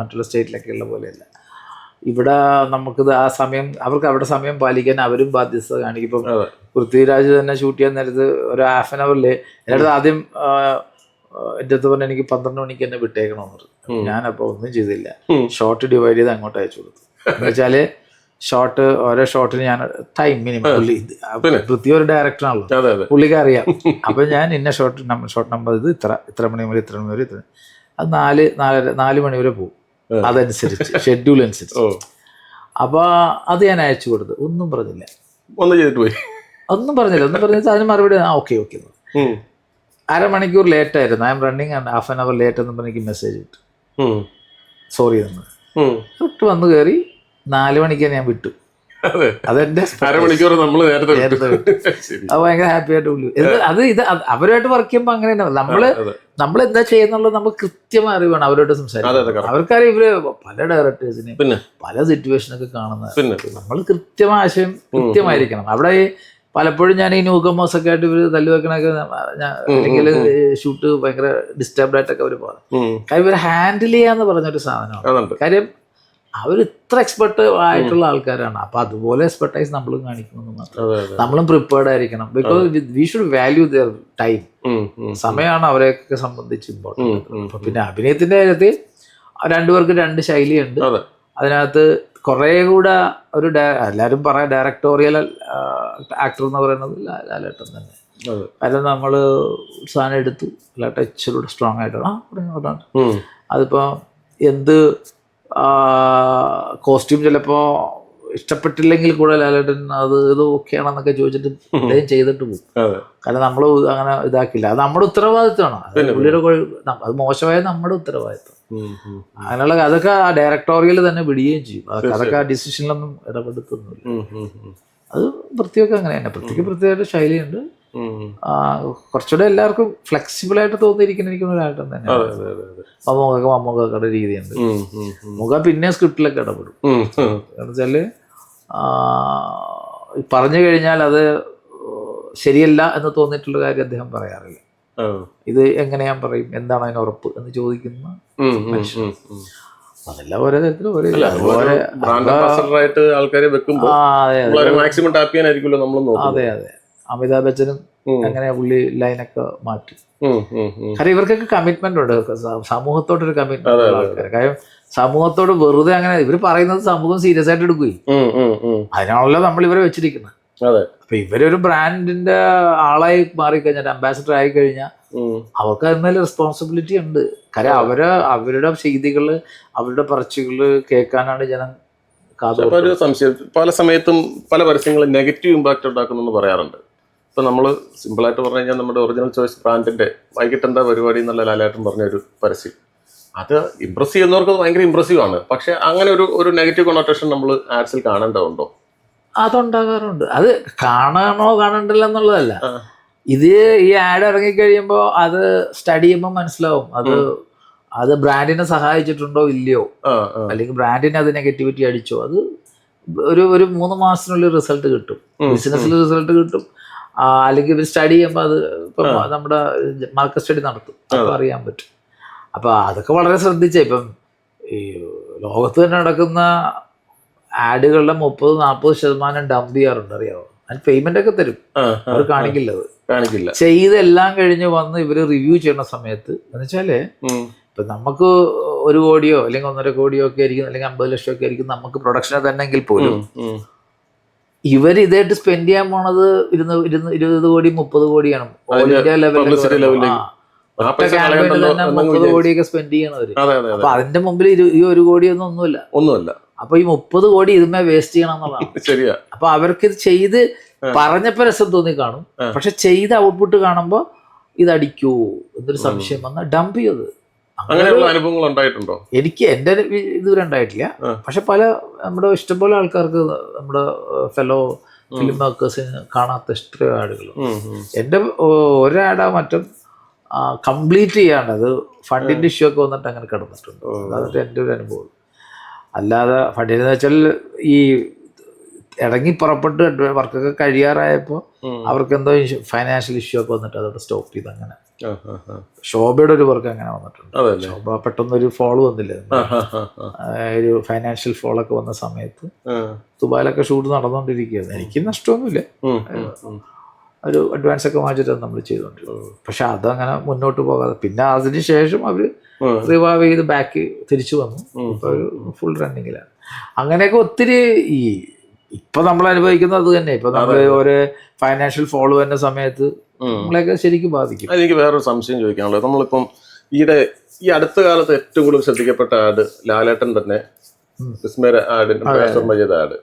മറ്റുള്ള സ്റ്റേറ്റിലൊക്കെ ഉള്ള പോലെയല്ല. ഇവിടെ നമുക്കിത് ആ സമയം, അവർക്ക് അവരുടെ സമയം പാലിക്കാൻ അവരും ബാധ്യത കാണിക്കും. ഇപ്പം പൃഥ്വിരാജ് തന്നെ ഷൂട്ട് ചെയ്യാൻ നേരത്ത് ഒരു ഹാഫ് ആൻ അവറിൽ എൻ്റെ ആദ്യം എൻ്റെ അടുത്ത് പറഞ്ഞാൽ എനിക്ക് 12 മണിക്ക് തന്നെ വിട്ടേക്കണമെന്ന് പറഞ്ഞു. ഞാനപ്പോൾ ഒന്നും ചെയ്തില്ല, ഷോർട്ട് ഡിവൈഡ് ചെയ്ത് അങ്ങോട്ട് അയച്ചു കൊടുത്തു. എന്ന് വെച്ചാല് ഷോട്ട് ഓരോ ഷോട്ടിന് ഞാൻ ടൈം മിനിമം പുള്ളി പൃഥ്വി ഒരു ഡയറക്ടറാണല്ലോ, അതെ അതെ. പുള്ളിക്ക് അറിയാം. അപ്പൊ ഞാൻ ഇന്ന ഷോട്ട് നമ്പർ ഇത് ഇത്ര മണി മുതൽ ഇത്ര മണി വരെ ഇത്ര, അത് 4 മണി വരെ പോകും, അതനുസരിച്ച് ഷെഡ്യൂൾ അനുസരിച്ച്. അപ്പൊ അത് ഞാൻ അയച്ചു കൊടുത്തു. ഒന്നും പറഞ്ഞില്ല, ഒന്നും ചെയ്തിട്ട് പോയി. ഒന്നും പറഞ്ഞിട്ട് അതിന് മറുപടി ഓക്കെ ഓക്കെ. അരമണിക്കൂർ ലേറ്റ് ആയിരുന്നു, I M running half an hour late എന്ന് പറഞ്ഞ് എനിക്ക് മെസ്സേജ് കിട്ടും, സോറി എന്ന് വിട്ട് വന്ന് കയറി. 4 മണിക്ക് ഞാൻ വിട്ടു. അതെന്റെ അരമണിക്കൂർ നമ്മൾ നേരത്തെ അത് ഭയങ്കര ഹാപ്പി ആയിട്ട് വിളി. ഇത് അവരുമായിട്ട് വർക്ക് ചെയ്യുമ്പോൾ അങ്ങനെ തന്നെ നമ്മൾ എന്താ ചെയ്യുന്നുള്ളത് നമുക്ക് കൃത്യമായി അറിവാണ് അവരോട് സംസാരിക്കുന്നത്. അവർക്കറിയാം ഇവര് പല ഡയറക്ടേഴ്സിനെ പല സിറ്റുവേഷനൊക്കെ കാണുന്നത്. നമ്മൾ കൃത്യമായ ആശയം കൃത്യമായിരിക്കണം. അവിടെ പലപ്പോഴും ഞാൻ ഈ ന്യൂകമേഴ്സ് ഒക്കെ ആയിട്ട് ഇവര് തല്ലുവെക്കണൊക്കെ അല്ലെങ്കിൽ ഷൂട്ട് ഭയങ്കര ഡിസ്റ്റർബ്ഡ് ആയിട്ടൊക്കെ അവര് പോകും. കാര്യം ഇവര് ഹാൻഡിൽ ചെയ്യാന്ന് പറഞ്ഞൊരു സാധനമാണ്. കാര്യം അവർ ഇത്ര എക്സ്പെർട്ട് ആയിട്ടുള്ള ആൾക്കാരാണ്. അപ്പൊ അതുപോലെ എക്സ്പെർട്ടൈസ് നമ്മളും കാണിക്കുന്നു മാത്രം. നമ്മളും പ്രിപ്പയർഡ് ആയിരിക്കണം. Because we should value their time. സമയമാണ് അവരെയൊക്കെ സംബന്ധിച്ച് ഇമ്പോർട്ടൻറ്റ്. പിന്നെ അഭിനയത്തിന്റെ കാര്യത്തിൽ രണ്ടുപേർക്ക് 2 ശൈലിയുണ്ട്. അതിനകത്ത് കുറേ കൂടെ ഒരു എല്ലാവരും പറയാം ഡയറക്ടോറിയൽ ആക്ടർ എന്ന് പറയുന്നത് ലാലേട്ടൻ തന്നെ. കാരണം നമ്മള് സാധനം എടുത്തു, ലാലേട്ടൻ ഇച്ചിരി സ്ട്രോങ് ആയിട്ടാണ് അതിപ്പോ എന്ത് കോസ്റ്റ്യൂം ചിലപ്പോൾ ഇഷ്ടപ്പെട്ടില്ലെങ്കിൽ കൂടെ ലാലേട്ടൻ ഇത് ഓക്കെയാണെന്നൊക്കെ ചോദിച്ചിട്ട് അദ്ദേഹം ചെയ്തിട്ട് പോകും. കാരണം നമ്മൾ അങ്ങനെ ഇതാക്കില്ല. അത് നമ്മുടെ ഉത്തരവാദിത്വമാണ്. പുള്ളിയുടെ അത് മോശമായ നമ്മുടെ ഉത്തരവാദിത്വം. അങ്ങനെയുള്ള അതൊക്കെ ആ ഡയറക്ടോറിയൽ തന്നെ വിടുകയും ചെയ്യും. അതൊക്കെ ആ ഡിസിഷനിലൊന്നും ഇടപെടുത്തുന്നില്ല. അത് പൃഥ്വിയൊക്കെ അങ്ങനെ തന്നെ. പ്രത്യേകമായിട്ട് ശൈലിയുണ്ട്. കുറച്ചുകൂടെ എല്ലാവർക്കും ഫ്ലെക്സിബിൾ ആയിട്ട് തോന്നിയിരിക്കുന്ന എനിക്ക് ലാലേട്ടൻ തന്നെ. മമ്മൂക്കയുടെ രീതിയുണ്ട്. മുഖ പിന്നെ സ്ക്രിപ്റ്റിലൊക്കെ ഇടപെടും. കാരണം വെച്ചാല് പറഞ്ഞു കഴിഞ്ഞാൽ അത് ശരിയല്ല എന്ന് തോന്നിയിട്ടുള്ള കാര്യം അദ്ദേഹം പറയാറില്ല. ഇത് എങ്ങനെ ഞാൻ പറയും, എന്താണ് അതിന് ഉറപ്പ് എന്ന് ചോദിക്കുന്ന മനുഷ്യൻ. അതെല്ലാം ഓരോ തരത്തിലും അതെ അതെ. അമിതാഭ് ബച്ചനും അങ്ങനെ പുള്ളി ലൈനൊക്കെ മാറ്റി. കാരണം ഇവർക്കൊക്കെ കമ്മിറ്റ്മെന്റ് ഉണ്ട്, സമൂഹത്തോടൊരു കമ്മിറ്റ്മെന്റ് ഉള്ള ആൾക്കാർ. കാര്യം സമൂഹത്തോട് വെറുതെ അങ്ങനെ ഇവർ പറയുന്നത് സമൂഹം സീരിയസ് ആയിട്ട് എടുക്കുകയും അതിനാണല്ലോ നമ്മൾ ഇവരെ വെച്ചിരിക്കുന്നത്. അപ്പൊ ഇവരൊരു ബ്രാൻഡിന്റെ ആളായി മാറിക്കഴിഞ്ഞാൽ, അംബാസിഡർ ആയി കഴിഞ്ഞാൽ അവർക്ക് അതിന്മേൽ റെസ്പോൺസിബിലിറ്റി ഉണ്ട്. കാര്യം അവരുടെ ചെയ്തികള് അവരുടെ പറച്ചുകള് കേൾക്കാനാണ് ജനം കാതോർക്കുന്നത്. ഒരു സംശയം, പല സമയത്തും പല പരസ്യങ്ങളും നെഗറ്റീവ് ഇമ്പാക്ട് ഉണ്ടാക്കുന്നെന്ന് പറയാറുണ്ട്. ഇപ്പം നമ്മൾ സിമ്പിളായിട്ട് പറഞ്ഞു കഴിഞ്ഞാൽ നമ്മുടെ ഒറിജിനൽ ചോയ്സ് ബ്രാൻഡിൻ്റെ വൈകിട്ട് എന്താ പരിപാടി എന്നുള്ള ലാലേട്ടൻ പറഞ്ഞൊരു പരസ്യം, അത് ഇമ്പ്രസ് ചെയ്യുന്നവർക്ക് ഭയങ്കര ഇമ്പ്രസീവ് ആണ്. പക്ഷെ അങ്ങനെ ഒരു നെഗറ്റീവ് കൊണോട്ടേഷൻ നമ്മൾ ആഡ്സിൽ കാണേണ്ടതുണ്ടോ? അതുണ്ടാകാറുണ്ട്. അത് കാണണോ കാണണ്ടല്ലോ എന്നുള്ളതല്ല. ഇത് ഈ ആഡ് ഇറങ്ങിക്കഴിയുമ്പോൾ അത് സ്റ്റഡി ചെയ്യുമ്പോൾ മനസ്സിലാവും അത് ബ്രാൻഡിനെ സഹായിച്ചിട്ടുണ്ടോ ഇല്ലയോ, അല്ലെങ്കിൽ ബ്രാൻഡിന് അത് നെഗറ്റിവിറ്റി അടിച്ചോ. അത് ഒരു 3 മാസത്തിനുള്ളിൽ റിസൾട്ട് കിട്ടും, ബിസിനസ്സിൽ റിസൾട്ട് കിട്ടും. അല്ലെങ്കിൽ ഇവർ സ്റ്റഡി ചെയ്യുമ്പോൾ അത് ഇപ്പം നമ്മുടെ മാർക്കറ്റ് സ്റ്റഡി നടത്തും, അപ്പോൾ അറിയാൻ പറ്റും. അപ്പോൾ അതൊക്കെ വളരെ ശ്രദ്ധിച്ചേ. ഇപ്പം ഈ ലോകത്ത് തന്നെ നടക്കുന്ന ആഡുകളുടെ 30-40% ഡംപ് ചെയ്യാറുണ്ട്, അറിയാമോ? അതിന് പേയ്മെന്റ് ഒക്കെ തരും, അവർ കാണിക്കില്ല. ചെയ്തെല്ലാം കഴിഞ്ഞ് വന്ന് ഇവര് റിവ്യൂ ചെയ്യുന്ന സമയത്ത് എന്ന് വെച്ചാല് ഇപ്പൊ നമുക്ക് 1 കോടിയോ അല്ലെങ്കിൽ 1.5 കോടിയോ ഒക്കെ ആയിരിക്കും, അല്ലെങ്കിൽ 50 ലക്ഷം ഒക്കെ ആയിരിക്കും നമുക്ക് പ്രൊഡക്ഷനെ തന്നെങ്കിൽ പോലും ഇവർ ഇതായിട്ട് സ്പെൻഡ് ചെയ്യാൻ പോണത് 20 കോടി 30 കോടിയാണ്. ഓൾ ഇന്ത്യ ലെവലിൽ തന്നെ 30 കോടിയൊക്കെ സ്പെൻഡ് ചെയ്യണവര്. അപ്പൊ അതിന്റെ മുമ്പിൽ ഈ 1 കോടിയൊന്നും ഒന്നുമില്ല. അപ്പൊ ഈ 30 കോടി ഇതുമേ വേസ്റ്റ് ചെയ്യണം എന്നുള്ളതാണ്. അപ്പൊ അവർക്ക് ഇത് ചെയ്ത് പറഞ്ഞപ്പോ രസം തോന്നി കാണും, പക്ഷെ ചെയ്ത ഔട്ട്പുട്ട് കാണുമ്പോ ഇതടിക്കൂ എന്നൊരു സംശയം വന്നാൽ ഡംപ് ചെയ്ത്. അനുഭവങ്ങൾ ഉണ്ടായിട്ടുണ്ടോ? എനിക്ക് എന്റെ ഇതുവരെ ഉണ്ടായിട്ടില്ല. പക്ഷെ നമ്മുടെ ഇഷ്ടംപോലെ ആൾക്കാർക്ക്, നമ്മുടെ ഫെലോ ഫിലിം മേക്കേഴ്സിന് കാണാത്ത ഇഷ്ടം ആടുകൾ. എന്റെ ഒരാടാ മറ്റും കംപ്ലീറ്റ് ചെയ്യാണ്ട് അത് ഫണ്ടിന്റെ ഇഷ്യൂ ഒക്കെ വന്നിട്ട് അങ്ങനെ കിടന്നിട്ടുണ്ട്. അതൊക്കെ എൻ്റെ ഒരു അനുഭവം. അല്ലാതെ ഫണ്ടിനെന്ന് വെച്ചാൽ ഈ ഇറങ്ങി പുറപ്പെട്ട് വർക്കൊക്കെ കഴിയാറായപ്പോൾ അവർക്ക് എന്തോ ഫൈനാൻഷ്യൽ ഇഷ്യൂ ഒക്കെ വന്നിട്ട് അതോടെ സ്റ്റോപ്പ് ചെയ്ത്. അങ്ങനെ ശോഭയുടെ ഒരു വർക്ക് അങ്ങനെ വന്നിട്ടുണ്ട്. ശോഭ പെട്ടെന്നൊരു ഫോള് വന്നില്ല, ഒരു ഫൈനാൻഷ്യൽ ഫോളൊക്കെ വന്ന സമയത്ത് ദുബായിലൊക്കെ ഷൂട്ട് നടന്നുകൊണ്ടിരിക്കുകയായിരുന്നു. എനിക്ക് നഷ്ടമൊന്നുമില്ല, ഒരു അഡ്വാൻസ് ഒക്കെ വാങ്ങിച്ചിട്ടാണ് നമ്മൾ ചെയ്തുകൊണ്ടിരുന്നത്. പക്ഷെ അതങ്ങനെ മുന്നോട്ട് പോകാതെ പിന്നെ അതിന് ശേഷം അവർ റിവൈവ് ചെയ്ത് ബാക്ക് തിരിച്ചു വന്നു. ഇപ്പോൾ ഒരു ഫുൾ റണ്ണിങ്ങിലാണ്. അങ്ങനെയൊക്കെ ഒത്തിരി ഈ ഇപ്പൊ നമ്മൾ അനുഭവിക്കുന്നത് അത് തന്നെ. ഇപ്പൊ നമ്മൾ ഒരു ഫൈനാൻഷ്യൽ ഫോളോ വരുന്ന സമയത്ത് നമ്മളെയൊക്കെ ശരിക്കും ബാധിക്കും. എനിക്ക് വേറൊരു സംശയം ചോദിക്കാനുള്ളത്, നമ്മളിപ്പം ഈ അടുത്ത കാലത്ത് ഏറ്റവും കൂടുതൽ ശ്രദ്ധിക്കപ്പെട്ട ആഡ് ലാലേട്ടൻ തന്നെ വിസ്മയ ആഡിന്റെ ട്രാൻസ്ഫോർമ ചെയ്ത ആഡ്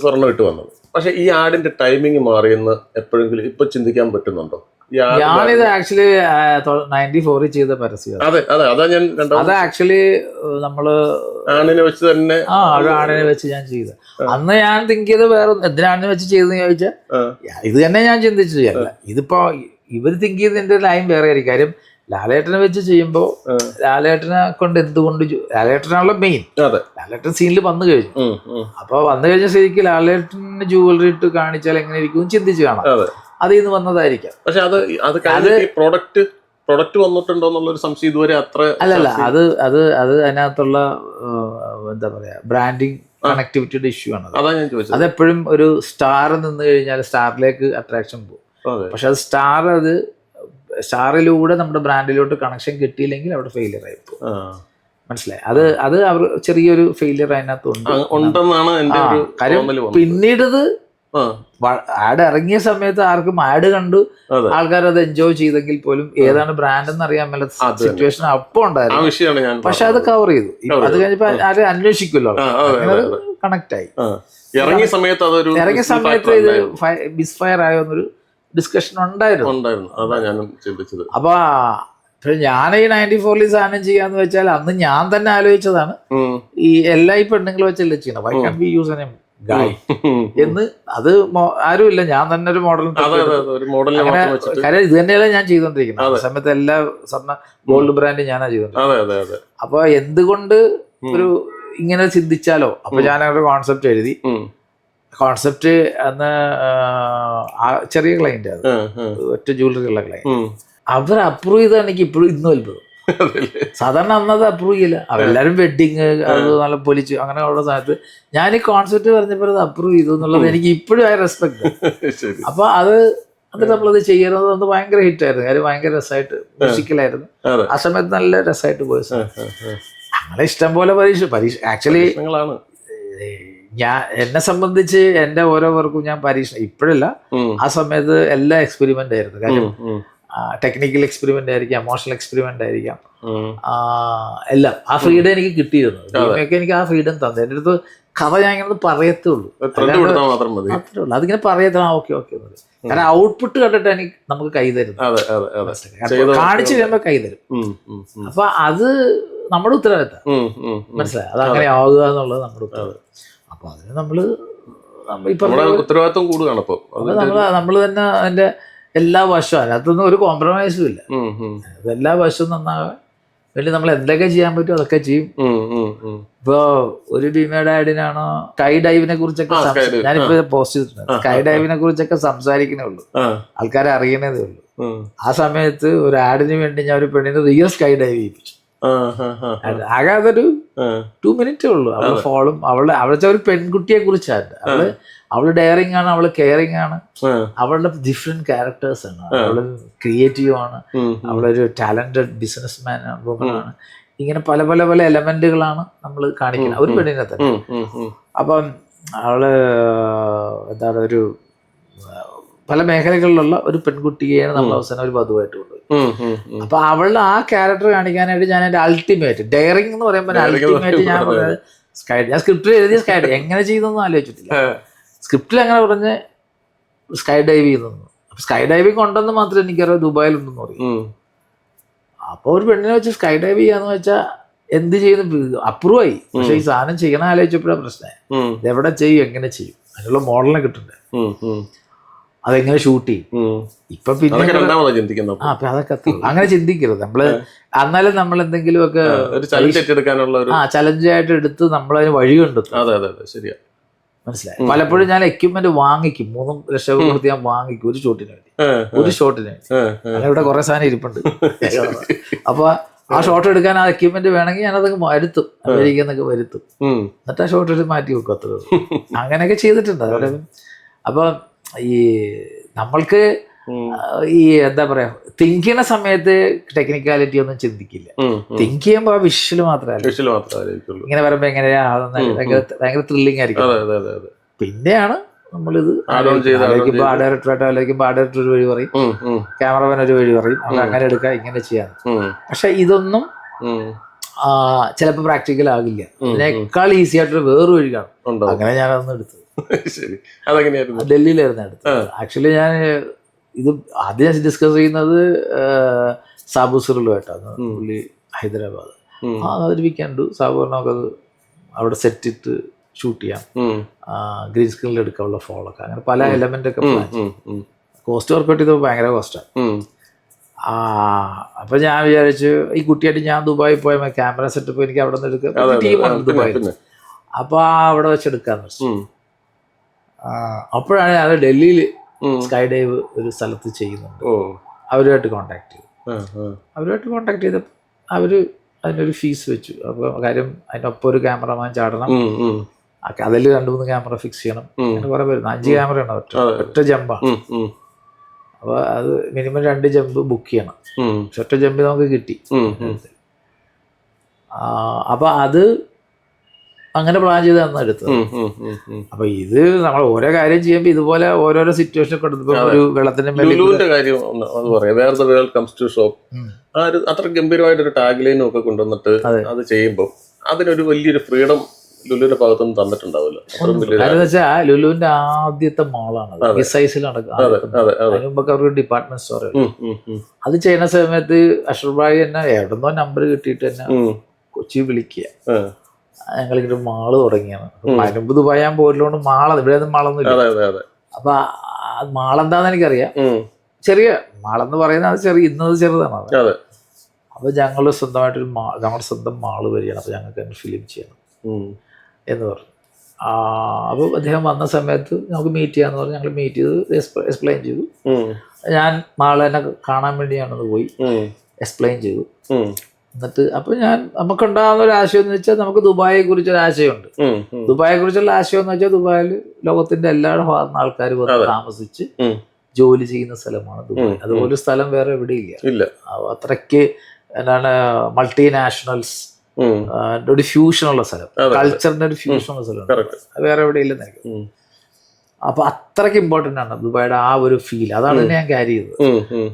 സ്വർണ്ണം ഇട്ട് വന്നത്. പക്ഷെ ഈ ആഡിന്റെ ടൈമിങ് മാറിയെന്ന് എപ്പോഴെങ്കിലും ഇപ്പൊ ചിന്തിക്കാൻ പറ്റുന്നുണ്ടോ? ഞാനിത് ആക്ച്വലി 94 ചെയ്ത പരസ്യം. അതെ അതെ, അതാ ഞാൻ അത് ആക്ച്വലി നമ്മള് ആണിനെ വെച്ച് തന്നെ ആണിനെ വെച്ച് ഞാൻ ചെയ്ത. അന്ന് ഞാൻ തിങ്ക് ചെയ്ത് വേറെ എന്തിനാണിനെ വെച്ച് ചെയ്തെന്ന് ചോദിച്ചാൽ ഇത് തന്നെ ഞാൻ ചിന്തിച്ചു ചെയ്യല്ല. ഇതിപ്പോ ഇവര് തിങ്ക് ചെയ്തതിന്റെ ലൈൻ വേറെ ആയിരിക്കും. കാര്യം ലാലേട്ടനെ വെച്ച് ചെയ്യുമ്പോൾ ലാലേട്ടനെ കൊണ്ട് എന്തുകൊണ്ട് ലാലേട്ടനാണല്ലോ മെയിൻ. ലാലേട്ടൻ സീനിൽ വന്നു കഴിഞ്ഞു. അപ്പൊ വന്നു കഴിഞ്ഞ ശരിക്കും ലാലേട്ടന് ജുവലറി ഇട്ട് കാണിച്ചാൽ എങ്ങനെ ഇരിക്കും ചിന്തിച്ച് കാണാം. അതിൽ നിന്ന് വന്നതായിരിക്കാം. പക്ഷെ അത് പ്രൊഡക്റ്റ് വന്നിട്ടുണ്ടോ എന്നുള്ളൊരു സംശയം ഇതുവരെ അത്ര അല്ലല്ല. അത് അതിനകത്തുള്ള എന്താ പറയാ ബ്രാൻഡിങ് കണക്ടിവിറ്റിയുടെ ഇഷ്യൂ ആണ്. അതാ ഞാൻ ചോദിച്ചത്. അതെപ്പോഴും ഒരു സ്റ്റാർ നിന്ന് കഴിഞ്ഞാൽ സ്റ്റാറിലേക്ക് അട്രാക്ഷൻ പോകും. പക്ഷെ അത് സ്റ്റാറിലൂടെ നമ്മുടെ ബ്രാൻഡിലോട്ട് കണക്ഷൻ കിട്ടിയില്ലെങ്കിൽ അവിടെ ഫെയിലിയർ ആയി പോകും. മനസ്സിലായി? അത് അവർ ചെറിയൊരു ഫെയിലിയർ അതിനകത്ത് ഉണ്ടെന്നാണ് എന്റെ ഒരു കാര്യം. പിന്നീട് ആഡ് ഇറങ്ങിയ സമയത്ത് ആർക്കും ആഡ് കണ്ടു ആൾക്കാർ അത് എൻജോയ് ചെയ്തെങ്കിൽ പോലും ഏതാണ് ബ്രാൻഡ് എന്ന് അറിയാൻ മേല സിറ്റുവേഷൻ അപ്പൊ ഉണ്ടായിരുന്നു. പക്ഷെ അത് കവർ ചെയ്തു. അത് കഴിഞ്ഞപ്പോ ആരും അന്വേഷിക്കുമല്ലോ, കണക്ട് ആയി. ഇറങ്ങിയ സമയത്ത് ഇത് മിസ്ഫയർ ആയോ എന്നൊരു ഡിസ്കഷൻ ഉണ്ടായിരുന്നു. അതാ ഞാൻ ചിന്തിച്ചത്. അപ്പൊ ഞാൻ ഈ 94 സാധനം ചെയ്യാന്ന് വെച്ചാൽ അന്ന് ഞാൻ തന്നെ ആലോചിച്ചതാണ്. ഈ എല്ലാ ഈ പെണ്ണുങ്ങൾ വെച്ചല്ലേ ചെയ്യണം. Why can be use a guy എന്ന്. അത് ആരുമില്ല, ഞാൻ തന്നെ ഒരു മോഡൽ. കാര്യം ഇത് തന്നെയല്ല ഞാൻ ചെയ്തോണ്ടിരിക്കുന്നത്. ആ സമയത്ത് എല്ലാ ഗോൾഡ് ബ്രാൻഡ് ഞാനാ ചെയ്തോണ്ടിരിക്കുന്നത്. അപ്പൊ എന്തുകൊണ്ട് ഒരു ഇങ്ങനെ ചിന്തിച്ചാലോ. അപ്പൊ ഞാനൊരു കോൺസെപ്റ്റ് എഴുതി. കോൺസെപ്റ്റ് അന്ന് ചെറിയ ക്ലൈന്റ്, അത് ഒറ്റ ജ്വല്ലറി ഉള്ള ക്ലൈന്റ്. അവർ അപ്രൂവ് ചെയ്താണ് എനിക്ക് ഇപ്പോഴും ഇന്നും അത്ഭുതം. സാധാരണ അന്നത് അപ്രൂവ് ചെയ്യില്ല. അവരെല്ലാരും വെഡിങ് അത് നല്ല പൊലിച്ചു അങ്ങനെയുള്ള സമയത്ത് ഞാൻ ഈ കോൺസെപ്റ്റ് പറഞ്ഞപ്പോൾ അത് അപ്രൂവ് ചെയ്തു എന്നുള്ളത് എനിക്ക് ഇപ്പോഴും ആ റെസ്പെക്ട്. അപ്പൊ അത് നമ്മളത് ചെയ്യുന്നത് അന്ന് ഭയങ്കര ഹിറ്റായിരുന്നു. കാര്യം ഭയങ്കര രസമായിട്ട് മ്യൂസിക്കലായിരുന്നു. ആ സമയത്ത് നല്ല രസമായിട്ട് പോയ അങ്ങനെ ഇഷ്ടം പോലെ പരീക്ഷ ആക്ച്വലി എന്നെ സംബന്ധിച്ച് എന്റെ ഓരോ വർക്കും ഞാൻ പരീക്ഷണം ഇപ്പോഴല്ല, ആ സമയത്ത് എല്ലാ എക്സ്പെരിമെന്റ് ആയിരുന്നു. കാര്യം ടെക്നിക്കൽ എക്സ്പെരിമെന്റ് ആയിരിക്കാം, എമോഷണൽ എക്സ്പെരിമെന്റ് ആയിരിക്കാം, എല്ലാം ആ ഫ്രീഡം എനിക്ക് കിട്ടിയിരുന്നു. ഒക്കെ എനിക്ക് ആ ഫ്രീഡം തന്നു. എൻ്റെ അടുത്ത് കഥ ഞാൻ ഇങ്ങനെ പറയത്തേ ഉള്ളൂ, അത്രേ ഉള്ളൂ. അതിങ്ങനെ പറയത്തില്ല ഓക്കെ ഓക്കെ. കാരണം ഔട്ട്പുട്ട് കണ്ടിട്ട് നമുക്ക് കൈ തരും, കാണിച്ചു കഴിയുമ്പോൾ കൈ തരും. അപ്പൊ അത് നമ്മുടെ ഉത്തരവാദിത്തം. മനസ്സിലായി? അത് അങ്ങനെ ആവുക എന്നുള്ളത് നമ്മുടെ ഉത്തരവാദിത്തം. അപ്പൊ അതിന് ഉത്തരവാദിത്വം കൂടുകയാണ്. നമ്മള് തന്നെ അതിന്റെ എല്ലാ വശവും, അതിനകത്തൊന്നും ഒരു കോംപ്രമൈസും ഇല്ല. എല്ലാ വശവും നന്നാകാൻ വേണ്ടി നമ്മൾ എന്തൊക്കെ ചെയ്യാൻ പറ്റും അതൊക്കെ ചെയ്യും. ഇപ്പൊ ഒരു ഭീമയുടെ ആഡിനാണോ സ്കൈ ഡൈവിനെ കുറിച്ചൊക്കെ ഞാനിപ്പോ പോസ്റ്റ് ചെയ്തിട്ടുണ്ട്. സ്കൈ ഡൈവിനെ കുറിച്ചൊക്കെ സംസാരിക്കണേ ഉള്ളൂ, ആൾക്കാരെ അറിയണതേ ഉള്ളൂ. ആ സമയത്ത് ഒരു ആഡിന് വേണ്ടി ഞാൻ ഒരു പെണ്ണിന് റിയൽ സ്കൈ ഡൈവ് ചെയ്യിപ്പിച്ചു. ആകെ അതൊരു 2 മിനിറ്റേ ഉള്ളൂ. അവള് ഫോളും അവളുടെ ഒരു പെൺകുട്ടിയെ കുറിച്ചാണ്. അവള് ഡെയറിങ് ആണ്, അവള് കെയറിങ് ആണ്, അവളുടെ ഡിഫറെന്റ് ക്യാരക്ടേഴ്സ് ആണ്. അവള് ക്രിയേറ്റീവ് ആണ്, അവളൊരു ടാലന്റഡ് ബിസിനസ് മാൻ ആണ്. ഇങ്ങനെ പല പല പല എലമെന്റുകളാണ് നമ്മൾ കാണിക്കുന്നത് ഒരു പെണ്ണിനെ തന്നെ. അപ്പം അവള് എന്താണ് ഒരു പല മേഖലകളിലുള്ള ഒരു പെൺകുട്ടിയെയാണ് നമ്മൾ അവസാനം ഒരു വധുവായിട്ട് കൊണ്ടുപോയി. അപ്പൊ അവളുടെ ആ ക്യാരക്ടർ കാണിക്കാനായിട്ട് ഞാൻ എന്റെ അൾട്ടിമേറ്റ് ഡെയറിംഗ് എന്ന് പറയുമ്പോൾ അൾട്ടിമേറ്റ് ഞാൻ പറഞ്ഞത് ഞാൻ സ്ക്രിപ്റ്റിൽ എഴുതിയ സ്കൈ എങ്ങനെ ചെയ്തെന്ന് ആലോചിച്ചിട്ടില്ല. സ്ക്രിപ്റ്റിൽ അങ്ങനെ പറഞ്ഞ് സ്കൈ ഡൈവ് ചെയ്യുന്നു. അപ്പൊ സ്കൈ ഡൈവിംഗ് ഉണ്ടെന്ന് മാത്രമേ എനിക്കറിയാം, ദുബായിലുണ്ടെന്ന് പറയും. അപ്പൊ ഒരു പെണ്ണിനെ വെച്ച് സ്കൈ ഡൈവ് ചെയ്യാന്ന് വെച്ചാൽ എന്ത് ചെയ്യുന്നു അപ്രൂവ് ആയി. പക്ഷെ ഈ സാധനം ചെയ്യണ ആലോചിച്ചപ്പോഴാണ് പ്രശ്നമായി. ഇതെവിടെ ചെയ്യും, എങ്ങനെ ചെയ്യും, അതിനുള്ള മോഡലിനെ കിട്ടണ്ടേ, അതെങ്ങനെ ഷൂട്ട് ചെയ്യും. ഇപ്പൊ പിന്നെ അതൊക്കെ അങ്ങനെ ചിന്തിക്കരുത് നമ്മള്. എന്നാലും നമ്മൾ എന്തെങ്കിലുമൊക്കെ ചലഞ്ചായിട്ട് എടുത്ത് നമ്മളതിന് വഴി കണ്ടെത്തും. മനസ്സിലായി? പലപ്പോഴും ഞാൻ എക്യുപ്മെന്റ് വാങ്ങിക്കും, 3 ലക്ഷം കൊടുത്ത് ഞാൻ വാങ്ങിക്കും ഒരു ഷോട്ടിന് വേണ്ടി. അങ്ങനെ ഇവിടെ കുറെ സാധനം ഇരിപ്പുണ്ട്. അപ്പൊ ആ ഷോട്ട് എടുക്കാൻ ആ എക്യുപ്മെന്റ് വേണമെങ്കിൽ ഞാനതൊക്കെ വരുത്തും, അമേരിക്കന്നൊക്കെ വരുത്തും. എന്നിട്ട് ആ ഷോട്ട് എടുത്ത് മാറ്റി വെക്കും. അത്ര അങ്ങനെയൊക്കെ ചെയ്തിട്ടുണ്ട്. അതോടെ അപ്പൊ ഈ നമ്മൾക്ക് ഈ എന്താ പറയാ തിങ്ക് ചെയ്യുന്ന സമയത്ത് ടെക്നിക്കാലിറ്റി ഒന്നും ചിന്തിക്കില്ല. തിങ്ക് ചെയ്യുമ്പോൾ ആ വിഷ്വൽ മാത്രമല്ല, ഇങ്ങനെ വരുമ്പോ എങ്ങനെയാ ഭയങ്കര ത്രില്ലിംഗ് ആയിരിക്കും. പിന്നെയാണ് നമ്മളിത് ആലോചിക്കുമ്പോൾ ആ ഡയറക്ടറായിട്ട് ആലോചിക്കുമ്പോൾ ആ ഡയറക്ടർ ഒരു വഴി പറയും, ക്യാമറമാൻ ഒരു വഴി പറയും, നമുക്ക് അങ്ങനെ എടുക്കാം ഇങ്ങനെ ചെയ്യാം. പക്ഷെ ഇതൊന്നും ചിലപ്പോൾ പ്രാക്ടിക്കൽ ആകില്ല. അതിനേക്കാൾ ഈസി ആയിട്ടൊരു വേറൊരു വഴി കാണും. അങ്ങനെ ഞാനതൊന്നും എടുത്തത്. ഡൽഹിയിലായിരുന്നു എടുത്തത്. ആക്ച്വലി ഞാൻ ഇത് ആദ്യം ഡിസ്കസ് ചെയ്യുന്നത് സാബു സുറുലുമായിട്ടാണ്. പുള്ളി ഹൈദരാബാദ്. അതൊരു വീക്കെൻഡ് സാബു പറഞ്ഞാൽ നമുക്കത് അവിടെ സെറ്റ് ഇട്ട് ഷൂട്ട് ചെയ്യാം, ഗ്രീൻ സ്ക്രീനിൽ എടുക്കാനുള്ള ഫോളൊക്കെ, അങ്ങനെ പല എലമെന്റ് ഒക്കെ പ്ലാൻ ചെയ്യും. കോസ്റ്റ് വർക്കൗട്ട് ചെയ്തപ്പോൾ ഭയങ്കര കോസ്റ്റാണ്. അപ്പൊ ഞാൻ വിചാരിച്ചു ഈ കുട്ടിയായിട്ട് ഞാൻ ദുബായിൽ പോയ ക്യാമറ സെറ്റപ്പ് എനിക്ക് അവിടെ നിന്ന് എടുക്കാം, ടീമാണ് ദുബായിൽ, അപ്പൊ അവിടെ വെച്ചെടുക്കാന്ന് വെച്ചു. അപ്പോഴാണ് ഞാൻ ഡൽഹിയിൽ സ്കൈ ഡൈവ് ഒരു സ്ഥലത്ത് ചെയ്യുന്നുണ്ട്. അവരുമായിട്ട് കോണ്ടാക്ട് ചെയ്തപ്പോൾ അവര് അതിനൊരു ഫീസ് വെച്ചു. അപ്പോൾ കാര്യം അതിനൊപ്പം ഒരു ക്യാമറമാൻ ചാടണം, അതിൽ 2-3 ക്യാമറ ഫിക്സ് ചെയ്യണം, അങ്ങനെ കുറെ പേരുന്നു. 5 ക്യാമറയാണ് ഒറ്റ ജമ്പാണ്. അപ്പോൾ അത് മിനിമം 2 ജമ്പ് ബുക്ക് ചെയ്യണം. പക്ഷെ ഒറ്റ ജമ്പ് നമുക്ക് കിട്ടി. അപ്പൊ അത് അങ്ങനെ പ്ലാൻ ചെയ്ത് തന്ന എടുത്തത്. അപ്പൊ ഇത് നമ്മൾ ഓരോ കാര്യം ചെയ്യുമ്പോൾ ഇതുപോലെ ഓരോരോ സിറ്റുവേഷൻ ഒക്കെ എടുത്തപ്പോ ഒരു വെള്ളത്തിന്റെ കാര്യം അത് പറയാം. Where the world comes to shop, അത്ര ഗംഭീരമായിട്ടൊരു ടാഗ് ലൈനും ഒക്കെ കൊണ്ടുവന്നിട്ട് അത് ചെയ്യുമ്പോൾ അതിനൊരു വലിയൊരു ഫ്രീഡം ലുലുവിന്റെ ഭാഗത്തുനിന്ന് തന്നിട്ടുണ്ടാവില്ല. കാരണം വെച്ചാൽ ലുലുവിന്റെ ആദ്യത്തെ മാളാണ് സൈസിൽ നടക്കുന്നത്. അതിന് മുമ്പൊക്കെ അവർക്ക് ഡിപ്പാർട്ട്മെന്റ് സ്റ്റോർ. അത് ചെയ്യുന്ന സമയത്ത് അഷ്റഫ് ഭായി തന്നെ എവിടെന്നോ നമ്പർ കിട്ടിയിട്ട് തന്നെ കൊച്ചി വിളിക്കുക, ഞങ്ങളിങ്ങനെ മാള് തുടങ്ങിയാണ്. അതിന് മുമ്പ് ദുബായ് ഞാൻ പോയില്ലോണ്ട് ഇവിടെ ഒന്നും മാളൊന്നും ഇല്ല. അപ്പൊ മാളെന്താന്ന് എനിക്കറിയാം. ചെറിയ മാളെന്ന് പറയുന്നത് അത് ചെറിയ, ഇന്നത് ചെറുതാണ് അത്. അപ്പൊ ഞങ്ങൾ സ്വന്തമായിട്ടൊരു ഞങ്ങളുടെ സ്വന്തം മാള് വരികയാണ്, അപ്പൊ ഞങ്ങൾക്ക് ഫിലിം ചെയ്യണം എന്ന് പറഞ്ഞു. അപ്പോൾ അദ്ദേഹം വന്ന സമയത്ത് നമുക്ക് മീറ്റ് ചെയ്യാന്ന് പറഞ്ഞ് ഞങ്ങൾ മീറ്റ് ചെയ്ത് എക്സ്പ്ലെയിൻ ചെയ്തു. ഞാൻ മാളെന്നെ കാണാൻ വേണ്ടി ഞാനൊന്ന് പോയി എക്സ്പ്ലെയിൻ ചെയ്തു. എന്നിട്ട് അപ്പൊ നമുക്കുണ്ടാകുന്ന ഒരു ആശയം എന്ന് വെച്ചാൽ നമുക്ക് ദുബായിയെ കുറിച്ചൊരു ആശയമുണ്ട്. ദുബായിയെ കുറിച്ചുള്ള ആശയം എന്ന് വെച്ചാൽ ദുബായിൽ ലോകത്തിന്റെ എല്ലാ ഭാഗത്തുനിന്ന് ആൾക്കാർ വന്ന് താമസിച്ച് ജോലി ചെയ്യുന്ന സ്ഥലമാണ് ദുബായ്. അതുപോലെ സ്ഥലം വേറെ എവിടെയില്ല. അത്രയ്ക്ക് എന്താണ് മൾട്ടിനാഷണൽസ് ഒരു ഫ്യൂഷൻ ഉള്ള സ്ഥലം, കൾച്ചറിന്റെ ഒരു ഫ്യൂഷൻ ഉള്ള സ്ഥലമാണ്, വേറെ എവിടെ ഇല്ലെന്നായിരിക്കും. അപ്പൊ അത്രയ്ക്ക് ഇമ്പോർട്ടന്റ് ആണ് ദുബായിയുടെ ആ ഒരു ഫീൽ. അതാണ് ഞാൻ ക്യാരി ചെയ്തത്.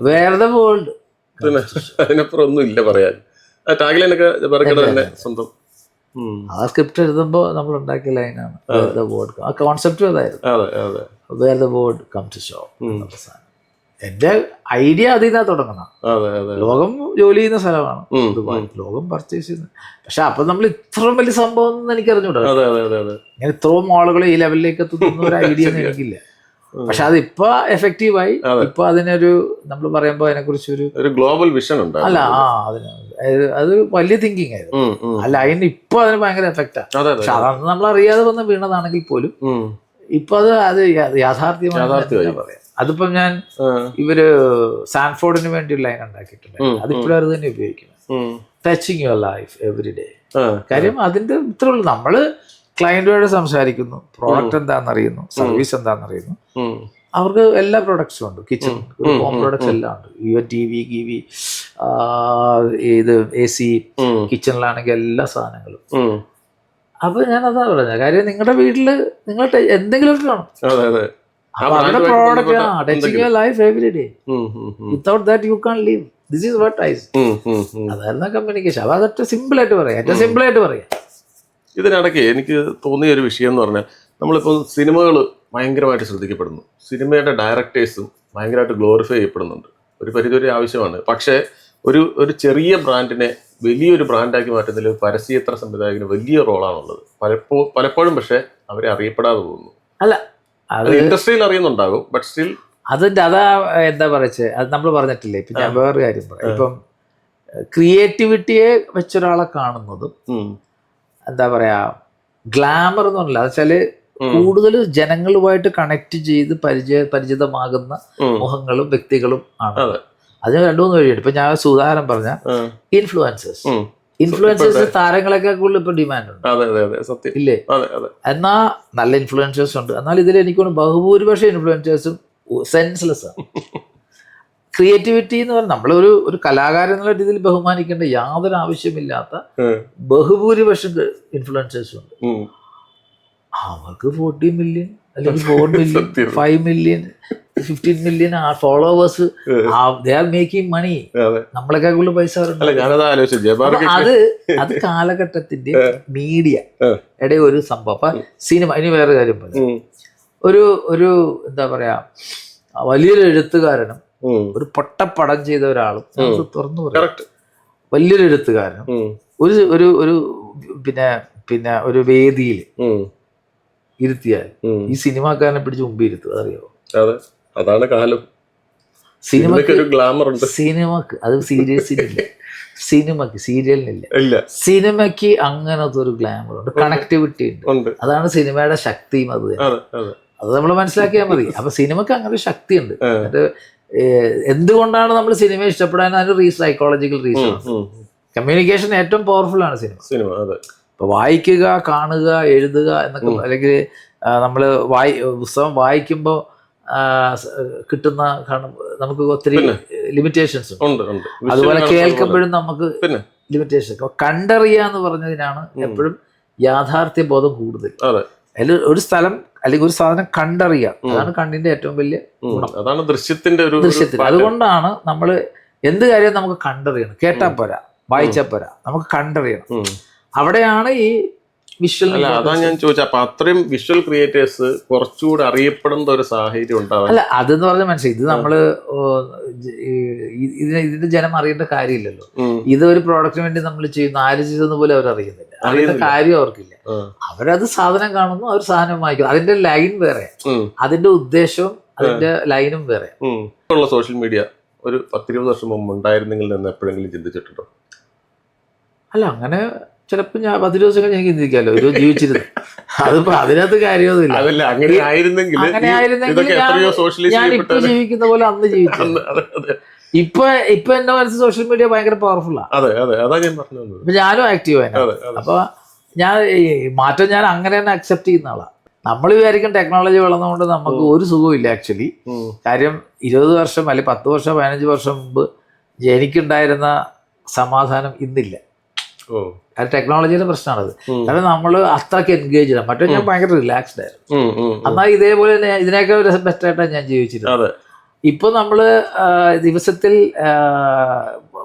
വേർ ദ വേൾഡ്, അതിനപ്പുറം ഒന്നും ഇല്ല പറയാൻ. ആ സ്ക്രിപ്റ്റ് എഴുതുമ്പോ നമ്മൾ ഉണ്ടാക്കിയ ലൈനാണ് ആ കോൺസെപ്റ്റ് അതായിരുന്നു. Where the world come to show. എന്റെ ഐഡിയ അതിൽ നിന്നാ തുടങ്ങണം. ലോകം ജോലി ചെയ്യുന്ന സ്ഥലമാണ് ദുബായ്, ലോകം പർച്ചേസ് ചെയ്യുന്നത്. പക്ഷെ അപ്പൊ നമ്മൾ ഇത്രയും വലിയ സംഭവം ഒന്നും എനിക്ക് അറിഞ്ഞൂടാ. ഇങ്ങനെ ഇത്രയും ആളുകൾ ഈ ലെവലിലേക്ക് എത്തുന്ന ഒരു ഐഡിയ ഒന്നും എനിക്കില്ല. പക്ഷെ അതിപ്പോ എഫക്റ്റീവായി. ഇപ്പൊ അതിനൊരു നമ്മൾ പറയുമ്പോ അതിനെ കുറിച്ചൊരു ഗ്ലോബൽ വിഷൻ ഉണ്ട്. അല്ല അത് വലിയ തിങ്കിങ് ആയിരുന്നു. അല്ല അതിന് ഇപ്പൊ അതിന് ഭയങ്കര എഫക്റ്റാണ്. പക്ഷെ അതൊന്നും നമ്മൾ അറിയാതെ വന്ന് വീണതാണെങ്കിൽ പോലും ഇപ്പൊ അത് യാഥാർത്ഥ്യമായി പറയാം. അതിപ്പം ഞാൻ ഇവര് സാൻഫോർഡിന് വേണ്ടി ഒരു ലൈൻ ഉണ്ടാക്കിയിട്ടുണ്ട്. അതിപ്പോഴും അത് തന്നെ ഉപയോഗിക്കുന്നത്. Touching your life every day. കാര്യം അതിന്റെ ഇത്രയുള്ളൂ. നമ്മള് ക്ലയന്റുമായിട്ട് സംസാരിക്കുന്നു, പ്രോഡക്റ്റ് എന്താണെന്നറിയുന്നു, സർവീസ് എന്താണെന്നറിയുന്നു. അവർക്ക് എല്ലാ പ്രോഡക്ട്സും ഉണ്ട്, കിച്ചൺ ഹോം പ്രോഡക്ട്സ് എല്ലാം ഉണ്ട്. ഈവൻ TV, ഗിവി, ഇത് AC, കിച്ചണിലാണെങ്കിൽ എല്ലാ സാധനങ്ങളും. അപ്പൊ ഞാൻ അതാ പറഞ്ഞത്. കാര്യം നിങ്ങളുടെ വീട്ടില് നിങ്ങൾ എന്തെങ്കിലും ഒക്കെ കാണും. അപ്പൊ അവരുടെ product touching your life every day. Without that you can leave. This is what I. അതായിരുന്നു കമ്മ്യൂണിക്കേഷൻ. അപ്പൊ അതൊക്കെ സിമ്പിൾ ആയിട്ട് പറയാം, ഏറ്റവും സിമ്പിൾ ആയിട്ട് പറയാം. ഇതിനിടയ്ക്ക് എനിക്ക് തോന്നിയ ഒരു വിഷയം എന്ന് പറഞ്ഞാൽ നമ്മളിപ്പോൾ സിനിമകൾ ഭയങ്കരമായിട്ട് ശ്രദ്ധിക്കപ്പെടുന്നു. സിനിമയുടെ ഡയറക്ടേഴ്സും ഭയങ്കരമായിട്ട് ഗ്ലോറിഫൈ ചെയ്യപ്പെടുന്നുണ്ട്. ഒരു പരിധി ആവശ്യമാണ്. പക്ഷേ ഒരു ചെറിയ ബ്രാൻഡിനെ വലിയൊരു ബ്രാൻഡാക്കി മാറ്റുന്നതിൽ പരസ്യചിത്ര സംവിധായകന് വലിയ റോളാണുള്ളത് പലപ്പോഴും. പക്ഷെ അവരെ അറിയപ്പെടാതെ പോകുന്നു. അല്ല, അത് ഇൻഡസ്ട്രിയിൽ അറിയുന്നുണ്ടാകും, ബട്ട് സ്റ്റിൽ അതിന്റെ അതാ എന്താ പറയച്ചേ, അത് നമ്മൾ പറഞ്ഞിട്ടില്ലേ. ഇപ്പൊ ഞാൻ വേറൊരു കാര്യം പറയാം. ഇപ്പം ക്രിയേറ്റിവിറ്റിയെ വെച്ചൊരാളെ കാണുന്നതും എന്താ പറയാ ഗ്ലാമർ എന്ന് പറഞ്ഞില്ല. അത് വെച്ചാല് കൂടുതൽ ജനങ്ങളുമായിട്ട് കണക്ട് ചെയ്ത് പരിചിതമാകുന്ന മുഖങ്ങളും വ്യക്തികളും ആണ്. അതിന് 2-3 വഴിയുണ്ട്. ഇപ്പൊ ഞാൻ ഉദാഹരണം പറഞ്ഞ ഇൻഫ്ലുവൻസേഴ്സ് താരങ്ങളൊക്കെ കൂടുതൽ ഇപ്പൊ ഡിമാൻഡ് ഉണ്ട് ഇല്ലേ? എന്നാ നല്ല ഇൻഫ്ലുവൻസേഴ്സ് ഉണ്ട്. എന്നാൽ ഇതിൽ എനിക്ക് ബഹുഭൂരിപക്ഷം ഇൻഫ്ലുവൻസേഴ്സും സെൻസ്ലെസ് ആണ്. ക്രിയേറ്റിവിറ്റി എന്ന് പറഞ്ഞാൽ നമ്മളൊരു ഒരു കലാകാരൻ എന്നുള്ള രീതിയിൽ ബഹുമാനിക്കേണ്ട യാതൊരു ആവശ്യമില്ലാത്ത ബഹുഭൂരിപക്ഷം ഇൻഫ്ലുവൻസേഴ്സ് ഉണ്ട്. അവർക്ക് 40 മില്യൺ അല്ലെങ്കിൽ 4 million 5 million 15 million followers, they are making money. നമ്മളെക്കാൾ കൂടുതൽ പൈസ അത് കാലഘട്ടത്തിന്റെ മീഡിയ ഇടയിൽ ഒരു സംഭവം. അപ്പൊ സിനിമ, ഇനി വേറെ കാര്യം പറയാം. ഒരു എന്താ പറയാ, വലിയൊരു എഴുത്തുകാരനും ഒരു പൊട്ടപ്പടം ചെയ്ത ഒരാളും തുറന്നു പറയാം, വലിയൊരു എഴുത്തുകാരനും ഒരു പിന്നെ ഒരു വേദിയിൽ ഇരുത്തിയാൽ ഈ സിനിമാക്കാരനെ പിടിച്ച് മുമ്പ് ഇരുത്തുക, അറിയോ? അതാണ് കാലം. സിനിമക്ക് അത് സീരിയലിനില്ല. സിനിമയ്ക്ക് അങ്ങനത്തെ ഒരു ഗ്ലാമർ ഉണ്ട്, കണക്ടിവിറ്റി ഉണ്ട്. അതാണ് സിനിമയുടെ ശക്തിയും. അത് നമ്മൾ മനസ്സിലാക്കിയാൽ മതി. അപ്പൊ സിനിമക്ക് അങ്ങനെ ഒരു ശക്തി ഉണ്ട്. എന്തുകൊണ്ടാണ് നമ്മൾ സിനിമ ഇഷ്ടപ്പെടാൻ? അതിന് സൈക്കോളജിക്കൽ റീസൺ. കമ്മ്യൂണിക്കേഷൻ ഏറ്റവും പവർഫുൾ ആണ് സിനിമ. ഇപ്പൊ വായിക്കുക, കാണുക, എഴുതുക എന്നൊക്കെ, അല്ലെങ്കിൽ നമ്മൾ പുസ്തകം വായിക്കുമ്പോൾ കിട്ടുന്ന നമുക്ക് ഒത്തിരി ലിമിറ്റേഷൻസ് ഉണ്ട്. അതുപോലെ കേൾക്കുമ്പോഴും നമുക്ക് ലിമിറ്റേഷൻ. കണ്ടറിയുക എന്ന് പറഞ്ഞതിനാണ് എപ്പോഴും യാഥാർത്ഥ്യ ബോധം കൂടുതൽ. അതിൽ ഒരു സ്ഥലം അല്ലെങ്കിൽ ഒരു സാധനം കണ്ടറിയുക, അതാണ് കണ്ണിന്റെ ഏറ്റവും വലിയ ഗുണം. അതാണ് ദൃശ്യത്തിന്റെ. അതുകൊണ്ടാണ് നമ്മൾ എന്ത് കാര്യം നമുക്ക് കണ്ടറിയണം. കേട്ടാൽ പോരാ, വായിച്ചാൽ പോരാ, നമുക്ക് കണ്ടറിയണം. അവിടെയാണ് ഈ വിഷ്വൽ. അതാ ഞാൻ ചോദിച്ചത്. അപ്പൊ അത്രയും വിഷ്വൽ ക്രിയേറ്റേഴ്സ് കുറച്ചുകൂടി അറിയപ്പെടുന്ന ഒരു സാഹചര്യം ഉണ്ടാവും. അല്ല, അതെന്ന് പറഞ്ഞാൽ മനസ്സിലായി, ഇത് നമ്മള് ഇതിന്റെ ജനം അറിയേണ്ട കാര്യമില്ലല്ലോ. ഇതൊരു പ്രോഡക്റ്റിന് വേണ്ടി നമ്മൾ ചെയ്യുന്നു, ആര് ചെയ്തെന്ന് പോലും അവരറിയുന്നില്ല. അറിയുന്ന കാര്യം അവർക്കില്ല. അവരത് സാധനം കാണുന്നു, അവർ സാധനം വായിക്കുന്നു. അതിന്റെ ലൈൻ വേറെ, അതിന്റെ ഉദ്ദേശവും അതിന്റെ ലൈനും വേറെ. സോഷ്യൽ മീഡിയ ഒരു 10-20 വർഷം മുമ്പ് ഉണ്ടായിരുന്നെങ്കിൽ എന്ന് എപ്പോഴെങ്കിലും ചിന്തിച്ചിട്ടുണ്ടോ? അല്ല, അങ്ങനെ ചിലപ്പോൾ ഞാൻ 10 ദിവസം കഴിഞ്ഞ് എനിക്ക് ചിന്തിക്കാമല്ലോ, ഒരു ജീവിച്ചിരുന്നു. അതിപ്പോ അതിനകത്ത് കാര്യമൊന്നുമില്ല. അങ്ങനെ ആയിരുന്നെങ്കിൽ ഞാൻ ഇപ്പൊ ജീവിക്കുന്ന പോലെ അന്ന് ജീവിച്ചു. ഇപ്പൊ എന്റെ മനസ്സിൽ സോഷ്യൽ മീഡിയ ഭയങ്കര പവർഫുള്ളാണ്. ഇപ്പൊ ഞാനും ആക്റ്റീവ് ആയി. അപ്പൊ ഞാൻ മാറ്റം ഞാൻ അങ്ങനെ തന്നെ അക്സെപ്റ്റ് ചെയ്യുന്ന ആളാണ്. നമ്മൾ വിചാരിക്കും ടെക്നോളജി വളർന്നുകൊണ്ട് നമുക്ക് ഒരു സുഖമില്ല. ആക്ച്വലി കാര്യം 20 വർഷം അല്ലെങ്കിൽ 10 വർഷം 15 വർഷം മുമ്പ് എനിക്കുണ്ടായിരുന്ന സമാധാനം ഇന്നില്ല. അത് ടെക്നോളജിയുടെ പ്രശ്നമാണത്. കാരണം നമ്മൾ അത്രയ്ക്ക് എൻഗേജ് ആണ്. മറ്റേ ഞാൻ ഭയങ്കര റിലാക്സ്ഡ് ആയിരുന്നു. എന്നാൽ ഇതേപോലെ തന്നെ ഇതിനേക്കാൾ ബെറ്ററായിട്ടാണ് ഞാൻ ജീവിച്ചിരുന്നത്. ഇപ്പൊ നമ്മള് ദിവസത്തിൽ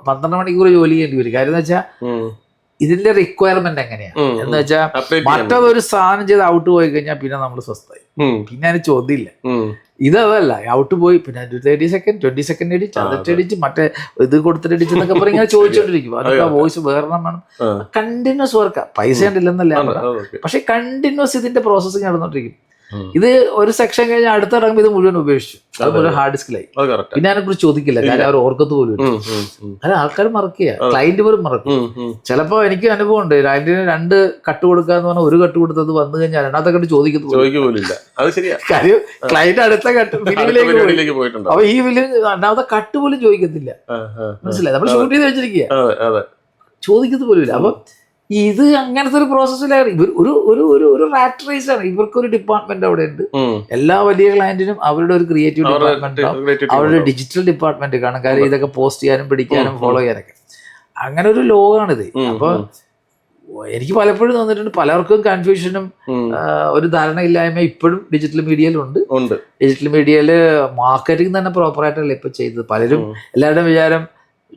12 മണിക്കൂർ ജോലി ചെയ്യേണ്ടി വരും. കാര്യം എന്ന് വെച്ചാൽ ഇതിന്റെ റിക്വയർമെന്റ് എങ്ങനെയാണ് എന്ന് വെച്ചാൽ, മറ്റതൊരു സാധനം ചെയ്ത് ഔട്ട് പോയി കഴിഞ്ഞാൽ പിന്നെ നമ്മൾ സ്വസ്ഥമായി, പിന്നെ അതിന് ചോദ്യമില്ല. ഇതല്ല, ഔട്ട് പോയി പിന്നെ 30 സെക്കൻഡ് 20 സെക്കൻഡ് എഡിറ്റ്, അതിട്ട് എഡിറ്റ്, മറ്റേ ഇത് കൊടുത്തിട്ട് എഡിറ്റ് എന്നൊക്കെ പറഞ്ഞ് ഇങ്ങനെ ചോദിച്ചോണ്ടിരിക്കും. അതൊക്കെ വോയിസ് വേറെ വേണം. കണ്ടിന്യൂസ് വർക്കാ, പൈസ ഉണ്ടില്ലെന്നല്ല, പക്ഷെ കണ്ടിന്യൂസ് ഇതിന്റെ പ്രോസസ്സിങ് നടന്നോണ്ടിരിക്കും. ഇത് ഒരു സെക്ഷൻ കഴിഞ്ഞാൽ അടുത്ത ഇറങ്ങുമ്പോൾ ഇത് മുഴുവൻ ഉപേക്ഷിച്ചു, അത് മുഴുവൻ ഹാർഡ് ഡിസ്കിലായി. പിന്നെ അതിനെ കുറിച്ച് ചോദിക്കില്ല, കാര്യം അവർ ഓർക്കത്ത് പോലും. അത് ആൾക്കാർ മറക്കുക, ക്ലയന്റ് പോലും മറക്കും. ചിലപ്പോ എനിക്ക് അനുഭവം ഉണ്ട്, ക്ലയന്റിന് 2 കട്ട് കൊടുക്കാന്ന് പറഞ്ഞാൽ 1 കട്ട് കൊടുത്തത് വന്നു കഴിഞ്ഞാൽ 2ാമത്തെ കട്ട് ചോദിക്കത്തില്ല. കാര്യം ക്ലയന്റ് അടുത്ത കട്ട് ഫിലിമിലേക്ക് പോയിട്ടുണ്ട്. അപ്പൊ ഈ ഫിലിം 2ാമത്തെ കട്ട് പോലും ചോദിക്കത്തില്ല. മനസ്സിലായി? നമ്മൾ ഷൂട്ട് ചെയ്ത് വെച്ചിരിക്കുക, ചോദിക്കത്ത് പോലും ഇല്ല. അപ്പൊ ഇത് അങ്ങനത്തെ ഒരു പ്രോസസ്സിലാണ്. ഇവർ ഒരു റാറ്റ് റേസ് ആണ്. ഇവർക്കൊരു ഡിപ്പാർട്ട്മെന്റ് അവിടെ ഉണ്ട്. എല്ലാ വലിയ ക്ലയന്റിനും അവരുടെ ഒരു ക്രിയേറ്റീവ് ഡിപ്പാർട്ട്മെന്റ് ഉണ്ടാവും, അവരുടെ ഡിജിറ്റൽ ഡിപ്പാർട്ട്മെന്റ് കാണും. കാര്യം ഇതൊക്കെ പോസ്റ്റ് ചെയ്യാനും പിടിക്കാനും ഫോളോ ചെയ്യാനൊക്കെ അങ്ങനെ ഒരു ലോകമാണിത്. അപ്പൊ എനിക്ക് പലപ്പോഴും തോന്നിയിട്ടുണ്ട്, പലർക്കും കൺഫ്യൂഷനും ഒരു ധാരണയില്ലായ്മ ഇപ്പോഴും ഡിജിറ്റൽ മീഡിയയിലുണ്ട്. ഡിജിറ്റൽ മീഡിയയില് മാർക്കറ്റിംഗ് തന്നെ പ്രോപ്പറായിട്ടല്ല ഇപ്പൊ ചെയ്തത്. പലരും എല്ലാവരുടെയും വിചാരം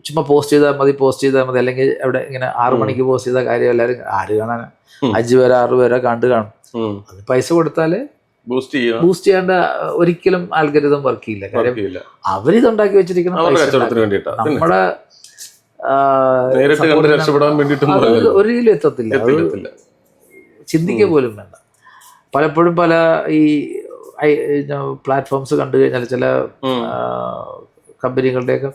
ചുമ്മാ പോസ്റ്റ് ചെയ്താൽ മതി, അല്ലെങ്കിൽ അവിടെ ഇങ്ങനെ 6 മണിക്ക് പോസ്റ്റ് ചെയ്ത കാര്യം എല്ലാവരും ആര് കാണാൻ, 5 പേരോ 6 പേരോ കണ്ടു കാണും. അത് പൈസ കൊടുത്താല് ബൂസ്റ്റ് ചെയ്യേണ്ട ഒരിക്കലും ആൽഗരിതം വർക്ക് ചെയ്യില്ല. കാര്യം അവരിതുണ്ടാക്കി വെച്ചിരിക്കുന്ന നമ്മുടെ ഒരിക്കലും എത്തത്തില്ല. അത് ചിന്തിക്കുക പോലും വേണ്ട. പലപ്പോഴും പല ഈ പ്ലാറ്റ്ഫോംസ് കണ്ടു കഴിഞ്ഞാൽ ചില കമ്പനികളുടെയൊക്കെ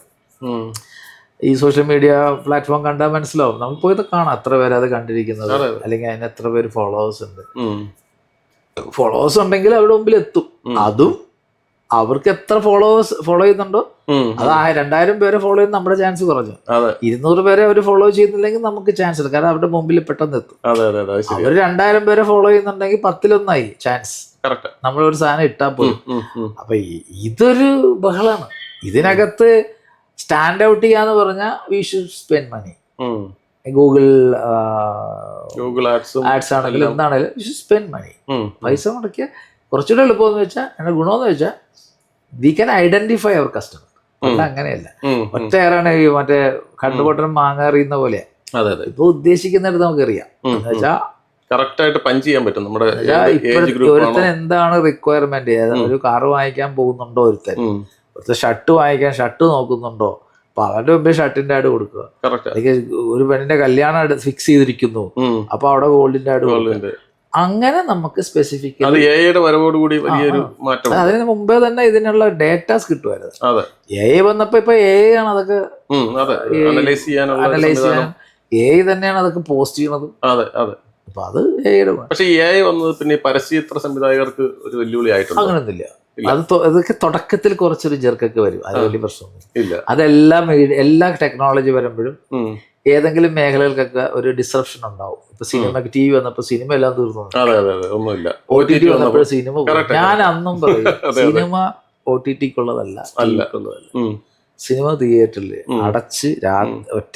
ഈ സോഷ്യൽ മീഡിയ പ്ലാറ്റ്ഫോം കണ്ടാൽ മനസ്സിലാവും. നമുക്ക് പോയത് കാണാം എത്ര പേര് അത് കണ്ടിരിക്കുന്നത്, അല്ലെങ്കിൽ അതിന് എത്ര പേര് ഫോളോവേഴ്സ് ഉണ്ട്. ഫോളോവേഴ്സ് ഉണ്ടെങ്കിൽ അവരുടെ മുമ്പിൽ എത്തും. അതും അവർക്ക് എത്ര ഫോളോവേഴ്സ് ഫോളോ ചെയ്യുന്നുണ്ടോ, അത് 2000 പേരെ ഫോളോ ചെയ്യുന്ന നമ്മുടെ ചാൻസ് കുറഞ്ഞു. 200 പേരെ അവർ ഫോളോ ചെയ്യുന്നില്ലെങ്കിൽ നമുക്ക് ചാൻസ് ഉണ്ട്, കാരണം അവരുടെ മുമ്പിൽ പെട്ടെന്ന് എത്തും. അവർ 2000 പേരെ ഫോളോ ചെയ്യുന്നുണ്ടെങ്കിൽ 10-1 ചാൻസ് നമ്മളൊരു സാധനം ഇട്ടാൽ പോലും. അപ്പൊ ഇതൊരു ബഹളാണ്. ഇതിനകത്ത് സ്റ്റാൻഡ് ഔട്ട് ചെയ്യാന്ന് പറഞ്ഞാൽ we should spend money. Google ads ആണെങ്കിലും എന്താണെങ്കിലും വി ഷുഡ് സ്പെൻഡ് മണി. പൈസ മുടക്കിയ കുറച്ചുകൂടെ എളുപ്പമെന്ന് വെച്ചാൽ എൻ്റെ ഗുണമെന്ന് വെച്ചാൽ we can identify our customer. അങ്ങനെയല്ല, ഒറ്റയേറാണ് ഈ മറ്റേ കണ്ടുപൊട്ടൻ മാങ്ങ അറിയുന്ന പോലെ. ഇപ്പൊ ഉദ്ദേശിക്കുന്നിടത്ത് നമുക്കറിയാം. എന്ന് വെച്ചാൽ കറക്റ്റായിട്ട് പഞ്ച് ചെയ്യാൻ പറ്റും. നമ്മുടെ ഒരുത്തൻ എന്താണ് റിക്വയർമെന്റ്, ഒരു കാറ് വാങ്ങിക്കാൻ പോകുന്നുണ്ടോ, ഒരുത്തൻ ഷർട്ട് വാങ്ങിക്കാൻ ഷർട്ട് നോക്കുന്നുണ്ടോ, അപ്പൊ അവരുടെ മുമ്പേ ഷർട്ടിന്റെ ആഡ് കൊടുക്കുക. അല്ലെങ്കിൽ ഒരു പെണ്ണിന്റെ കല്യാണം ഫിക്സ് ചെയ്തിരിക്കുന്നു, അപ്പൊ അവിടെ ഗോൾഡിന്റെ ആഡ് കൊടുക്കുക. അങ്ങനെ നമുക്ക് സ്പെസിഫിക് അതിന് മുമ്പേ തന്നെ ഇതിനുള്ള ഡേറ്റാസ് കിട്ടുമായിരുന്നു. എ വന്നപ്പോ ഇപ്പൊ എ ആണ് അതൊക്കെ അനലൈസ് ചെയ്യാൻ, എ തന്നെയാണ് അതൊക്കെ പോസ്റ്റ് ചെയ്യണത്. അപ്പൊ അത് പക്ഷേ എ വന്നത് പിന്നെ പരസ്യചിത്ര സംവിധായകർക്ക് ഒരു വെല്ലുവിളി ആയിട്ടുണ്ട്. അങ്ങനൊന്നുമില്ല. അതൊക്കെ തുടക്കത്തിൽ കുറച്ചൊരു ജെർക്കൊക്കെ വരും, അത് വലിയ പ്രശ്നമൊന്നും. അതെല്ലാം എല്ലാ ടെക്നോളജി വരുമ്പോഴും ഏതെങ്കിലും മേഖലകൾക്കൊക്കെ ഒരു ഡിസ്റപ്ഷൻ ഉണ്ടാവും. ഇപ്പൊ സിനിമ ടി വി വന്നപ്പോ സിനിമ എല്ലാം തീർന്നു, OTT വന്നപ്പോൾ സിനിമ. ഞാൻ അന്നും പറയും സിനിമ OTTക്കുള്ളതല്ല, സിനിമ തിയേറ്ററിൽ അടച്ച് ഒറ്റ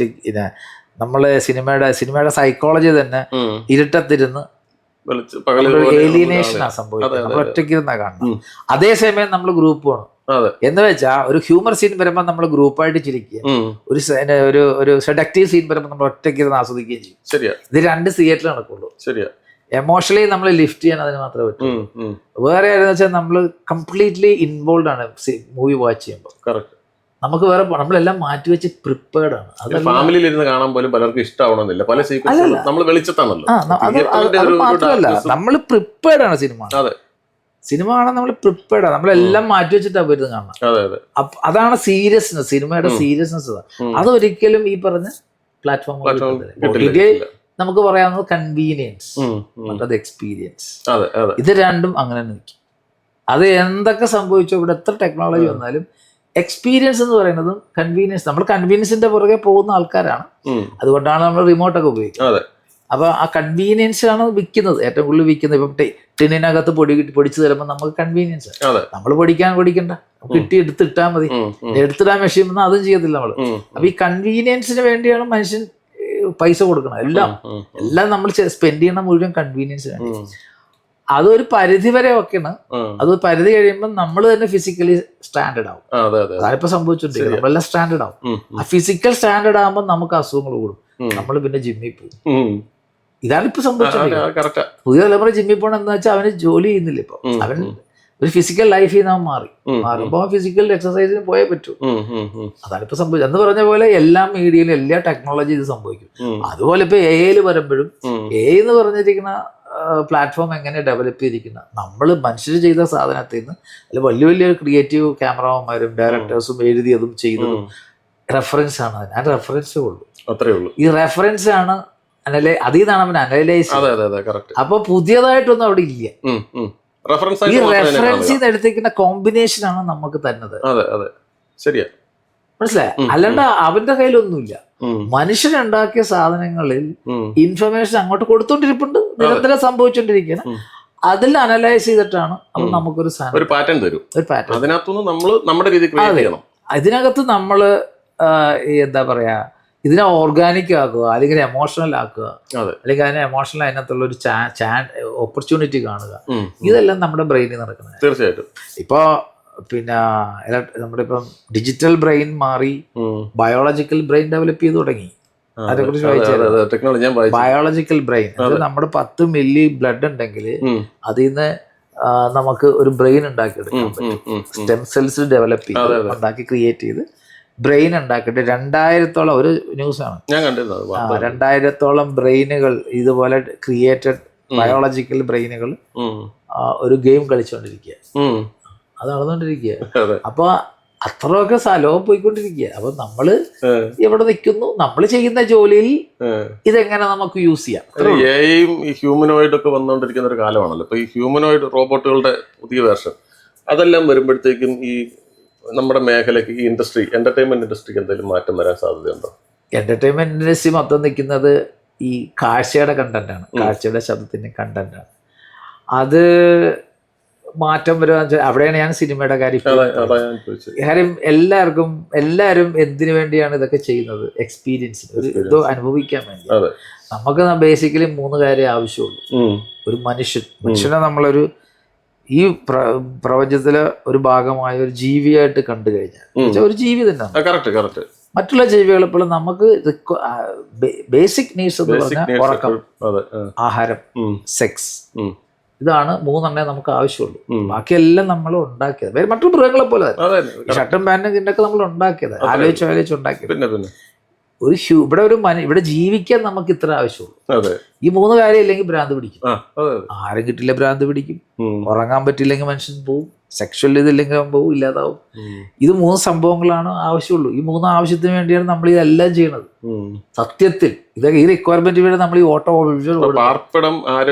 നമ്മള് സിനിമയുടെ സൈക്കോളജി തന്നെ ഇരുട്ടത്തിരുന്ന് ഏലിയനേഷനാ സംഭവിക്കുന്നത്. നമ്മൾ ഒറ്റയ്ക്കിരുന്നാ കാണണം. അതേസമയം നമ്മൾ ഗ്രൂപ്പ് വേണം. എന്ന് വെച്ചാൽ ഒരു ഹ്യൂമർ സീൻ വരുമ്പോൾ നമ്മൾ ഗ്രൂപ്പായിട്ട് ചിരിക്കുക, ഒരു സെഡക്റ്റീവ് സീൻ വരുമ്പോൾ നമ്മൾ ഒറ്റയ്ക്കിരുന്ന് ആസ്വദിക്കുകയും ചെയ്യും. ഇത് രണ്ട് തിയേറ്ററിൽ നടക്കുള്ളൂ. എമോഷണലി നമ്മൾ ലിഫ്റ്റ് ചെയ്യാൻ അതിന് മാത്രമേ പറ്റൂ. വേറെ ആരെന്ന് വെച്ചാൽ നമ്മൾ കംപ്ലീറ്റ്ലി ഇൻവോൾവ് ആണ് മൂവി വാച്ച് ചെയ്യുമ്പോൾ. നമുക്ക് വേറെ നമ്മളെല്ലാം മാറ്റിവെച്ച് പ്രിപ്പയർഡ് ആണ്. ഫാമിലിയിൽ ഇരുന്ന് കാണാൻ പോലും പലർക്കും ഇഷ്ടമാവണമെന്നില്ല. പല നമ്മൾ വെളിച്ചത്താണല്ലോ. മാത്രമല്ല നമ്മൾ പ്രിപ്പയർഡ് ആണ്. സിനിമ കാണാൻ നമ്മൾ പ്രിപ്പയർഡ് ആണ്. നമ്മളെല്ലാം മാറ്റി വെച്ചിട്ടാണ് പോയിരുന്ന് കാണാം. അതാണ് സീരിയസ്നെസ്, സിനിമയുടെ സീരിയസ്നെസ്. അതൊരിക്കലും ഈ പറഞ്ഞ പ്ലാറ്റ്ഫോം നമുക്ക് പറയാവുന്നത് കൺവീനിയൻസ്, മറ്റത് എക്സ്പീരിയൻസ്. ഇത് രണ്ടും അങ്ങനെ നിൽക്കും. അത് എന്തൊക്കെ സംഭവിച്ചോ, ഇവിടെ എത്ര ടെക്നോളജി വന്നാലും എക്സ്പീരിയൻസ് എന്ന് പറയുന്നതും കൺവീനിയൻസ്, നമ്മൾ കൺവീനിയൻസിന്റെ പുറകെ പോകുന്ന ആൾക്കാരാണ്. അതുകൊണ്ടാണ് നമ്മൾ റിമോട്ടൊക്കെ ഉപയോഗിക്കുന്നത്. അപ്പൊ ആ കൺവീനിയൻസ് ആണ് വിൽക്കുന്നത്, ഏറ്റവും കൂടുതൽ വിൽക്കുന്നത്. ഇപ്പം ടിന്നിനകത്ത് പൊടിച്ചു തരുമ്പോൾ നമുക്ക് കൺവീനിയൻസ്. നമ്മൾ പൊടിക്കണ്ട, കിട്ടി എടുത്തിട്ടാൽ മതി. എടുത്തിടാൻ മെഷീൻ വന്നാൽ അതും ചെയ്യത്തില്ല നമ്മള്. അപ്പൊ ഈ കൺവീനിയൻസിന് വേണ്ടിയാണ് മനുഷ്യൻ പൈസ കൊടുക്കണം. എല്ലാം നമ്മൾ സ്പെൻഡ് ചെയ്യണ മുഴുവൻ കൺവീനിയൻസ് വേണ്ടി. അതൊരു പരിധി വരെ ഒക്കെയാണ്. അത് പരിധി കഴിയുമ്പോൾ നമ്മൾ തന്നെ ഫിസിക്കലി സ്റ്റാൻഡേർഡ് ആവും. അതായപ്പോ സംഭവിച്ചോണ്ടിരിക്കുന്നത് നമ്മളെല്ലാം സ്റ്റാൻഡേർഡ് ആവും. ആ ഫിസിക്കൽ സ്റ്റാൻഡേർഡ് ആകുമ്പോൾ നമുക്ക് അസുഖങ്ങൾ കൂടും. നമ്മൾ പിന്നെ ജിമ്മിൽ പോകും. ഇതാണ് ഇപ്പൊ സംഭവിച്ചോണ്ടിരിക്കുന്നത്. പുതിയ തലമുറ ജിമ്മിൽ പോകണം എന്ന് വെച്ചാൽ അവന് ജോലി ചെയ്യുന്നില്ല. ഇപ്പൊ അവൻ ഒരു ഫിസിക്കൽ ലൈഫിൽ നിന്ന് അവൻ മാറുമ്പോ ഫിസിക്കൽ എക്സസൈസിന് പോയേ പറ്റൂ. അതാണ് ഇപ്പൊ സംഭവിച്ചത്. എന്ന് പറഞ്ഞ പോലെ എല്ലാ മീഡിയയിലും എല്ലാ ടെക്നോളജി ഇത് സംഭവിക്കും. അതുപോലെ ഇപ്പൊ AI വരുമ്പോഴും AI എന്ന് പറഞ്ഞിരിക്കുന്ന പ്ലാറ്റ്ഫോം എങ്ങനെ ഡെവലപ്പ് ചെയ്തിരിക്കുന്ന നമ്മൾ മനുഷ്യർ ചെയ്ത സാധനത്തിൽ നിന്ന് അല്ല വലിയ വലിയ ക്രിയേറ്റീവ് ക്യാമറമാന്മാരും ഡയറക്ടേഴ്സും എഴുതിയതും ചെയ്തതും റെഫറൻസ് ആണ്. ഞാൻ റെഫറൻസേ ഉള്ളൂ, അത്രേ ഉള്ളൂ. ഈ റെഫറൻസ് ആണ് അതിൽ നിന്നാണ് അവൻ അനലൈസ്. അപ്പൊ പുതിയതായിട്ടൊന്നും അവിടെ ഇല്ല. ഈ റെഫറൻസിൽ നിന്ന് എടുത്തിരിക്കുന്ന കോമ്പിനേഷൻ ആണ് നമുക്ക് തന്നത്. മനസ്സിലായ? അല്ലാണ്ട് അവന്റെ കയ്യിലൊന്നുമില്ല. മനുഷ്യനുണ്ടാക്കിയ സാധനങ്ങളിൽ ഇൻഫർമേഷൻ അങ്ങോട്ട് കൊടുത്തോണ്ടിരിപ്പുണ്ട്, നിരന്തരം സംഭവിച്ചോണ്ടിരിക്കുകയാണ്. അതിൽ അനലൈസ് ചെയ്തിട്ടാണ് അപ്പൊ നമുക്കൊരു പാറ്റേൺ തരും. നമ്മുടെ രീതി ചെയ്യണം. ഇതിനകത്ത് നമ്മള് എന്താ പറയാ, ഇതിനെ ഓർഗാനിക് ആക്കുക, അല്ലെങ്കിൽ എമോഷണൽ ആക്കുക, അല്ലെങ്കിൽ അതിനെ എമോഷണൽ അതിനകത്തുള്ള ഒരു ഓപ്പർച്യൂണിറ്റി കാണുക. ഇതെല്ലാം നമ്മുടെ ബ്രെയിനിൽ നടക്കുന്നത്. തീർച്ചയായിട്ടും. ഇപ്പൊ പിന്നെ നമ്മുടെ ഇപ്പം ഡിജിറ്റൽ ബ്രെയിൻ മാറി ബയോളജിക്കൽ ബ്രെയിൻ ഡെവലപ്പ് ചെയ്ത് തുടങ്ങി. അതിനെക്കുറിച്ച് ബയോളജിക്കൽ ബ്രെയിൻ, അത് നമ്മുടെ 10 മില്ലി ബ്ലഡ് ഉണ്ടെങ്കിൽ അതിൽ നിന്ന് നമുക്ക് ഒരു ബ്രെയിൻ ഉണ്ടാക്കിയെടുക്കാൻ പറ്റും. സ്റ്റെം സെൽസ് ഡെവലപ്പ് ചെയ്ത് ഉണ്ടാക്കി ക്രിയേറ്റ് ചെയ്ത് ബ്രെയിൻ ഉണ്ടാക്കിയിട്ട് 2000-ഓളം ഒരു ന്യൂസാണ് ഞാൻ കണ്ടിരുന്നത്. 2000-ഓളം ബ്രെയിനുകൾ ഇതുപോലെ ക്രിയേറ്റഡ് ബയോളജിക്കൽ ബ്രെയിനുകൾ ഒരു ഗെയിം കളിച്ചുകൊണ്ടിരിക്കുക. അത് നടന്നുകൊണ്ടിരിക്കുക. അപ്പൊ അത്രയൊക്കെ സ്ഥലവും പോയിക്കൊണ്ടിരിക്കുക. അപ്പൊ നമ്മള് എവിടെ നിൽക്കുന്നു, നമ്മൾ ചെയ്യുന്ന ജോലിയിൽ ഇതെങ്ങനെ നമുക്ക് യൂസ് ചെയ്യാം. ഹ്യൂമനോയിഡ് ഒക്കെ വന്നുകൊണ്ടിരിക്കുന്ന ഒരു കാലമാണല്ലോ. ഇപ്പൊ ഈ ഹ്യൂമനോയിഡ് റോബോട്ടുകളുടെ പുതിയ വേർഷൻ അതെല്ലാം വരുമ്പോഴത്തേക്കും ഈ നമ്മുടെ മേഖലയ്ക്ക്, ഈ ഇൻഡസ്ട്രി, എന്റർടൈൻമെന്റ് ഇൻഡസ്ട്രിക്ക് എന്തെങ്കിലും മാറ്റം വരാൻ സാധ്യതയുണ്ടോ? എന്റർടൈൻമെന്റ് ഇൻഡസ്ട്രി മൊത്തം നിൽക്കുന്നത് ഈ കാഴ്ചയുടെ കണ്ടന്റാണ്, കാഴ്ചയുടെ ശബ്ദത്തിന്റെ കണ്ടന്റാണ്. അത് മാറ്റം വരുക അവിടെയാണ് ഞാൻ സിനിമയുടെ കാര്യം അതാ ഞാൻ ചോദിച്ചത്. കാര്യം എല്ലാവരും എന്തിനു വേണ്ടിയാണ് ഇതൊക്കെ ചെയ്യുന്നത്? എക്സ്പീരിയൻസ്, ഒരു ഇത് അനുഭവിക്കാൻ വേണ്ടി. അതെ. നമുക്ക് ബേസിക്കലി 3 കാര്യം ആവശ്യമുള്ളൂ. ഒരു മനുഷ്യനെ നമ്മളൊരു ഈ പ്രപഞ്ചത്തിലെ ഒരു ഭാഗമായ ഒരു ജീവിയായിട്ട് കണ്ടു കഴിഞ്ഞാൽ ഒരു ജീവി തന്നെയാണ്. മറ്റുള്ള ജീവികൾ എപ്പോഴും നമുക്ക് ബേസിക് നീഡ്സ് എന്ന് പറഞ്ഞാൽ ഉറക്കം, ആഹാരം, സെക്സ്, ഇതാണ് 3 നമുക്ക് ആവശ്യമുള്ളൂ. ബാക്കിയെല്ലാം നമ്മൾ ഉണ്ടാക്കിയത് മറ്റു മൃഗങ്ങളെ പോലെ ഷർട്ടും പാന്റും ഇതിനൊക്കെ നമ്മൾ ഉണ്ടാക്കിയത് ആലോചിച്ചുണ്ടാക്കിയത്. ഇവിടെ ഇവിടെ ജീവിക്കാൻ നമുക്ക് ഇത്ര ആവശ്യമുള്ളൂ. ഈ 3 കാര്യം ഇല്ലെങ്കിൽ ഭ്രാന്ത് പിടിക്കും. ആരും കിട്ടില്ല, ഭ്രാന്ത് പിടിക്കും. ഉറങ്ങാൻ പറ്റില്ലെങ്കിൽ മനുഷ്യൻ പോവും, സെക്ഷൽ ഇതില്ലെങ്കിൽ പോവും, ഇല്ലാതാവും. ഇത് 3 സംഭവങ്ങളാണ് ആവശ്യമുള്ളൂ. ഈ 3 ആവശ്യത്തിന് വേണ്ടിയാണ് നമ്മൾ ഇതെല്ലാം ചെയ്യണത്. സത്യത്തിൽ ഈ റിക്വയർമെന്റ് വേണ്ടി നമ്മൾ ഈ ഓട്ടോ അതൊന്നും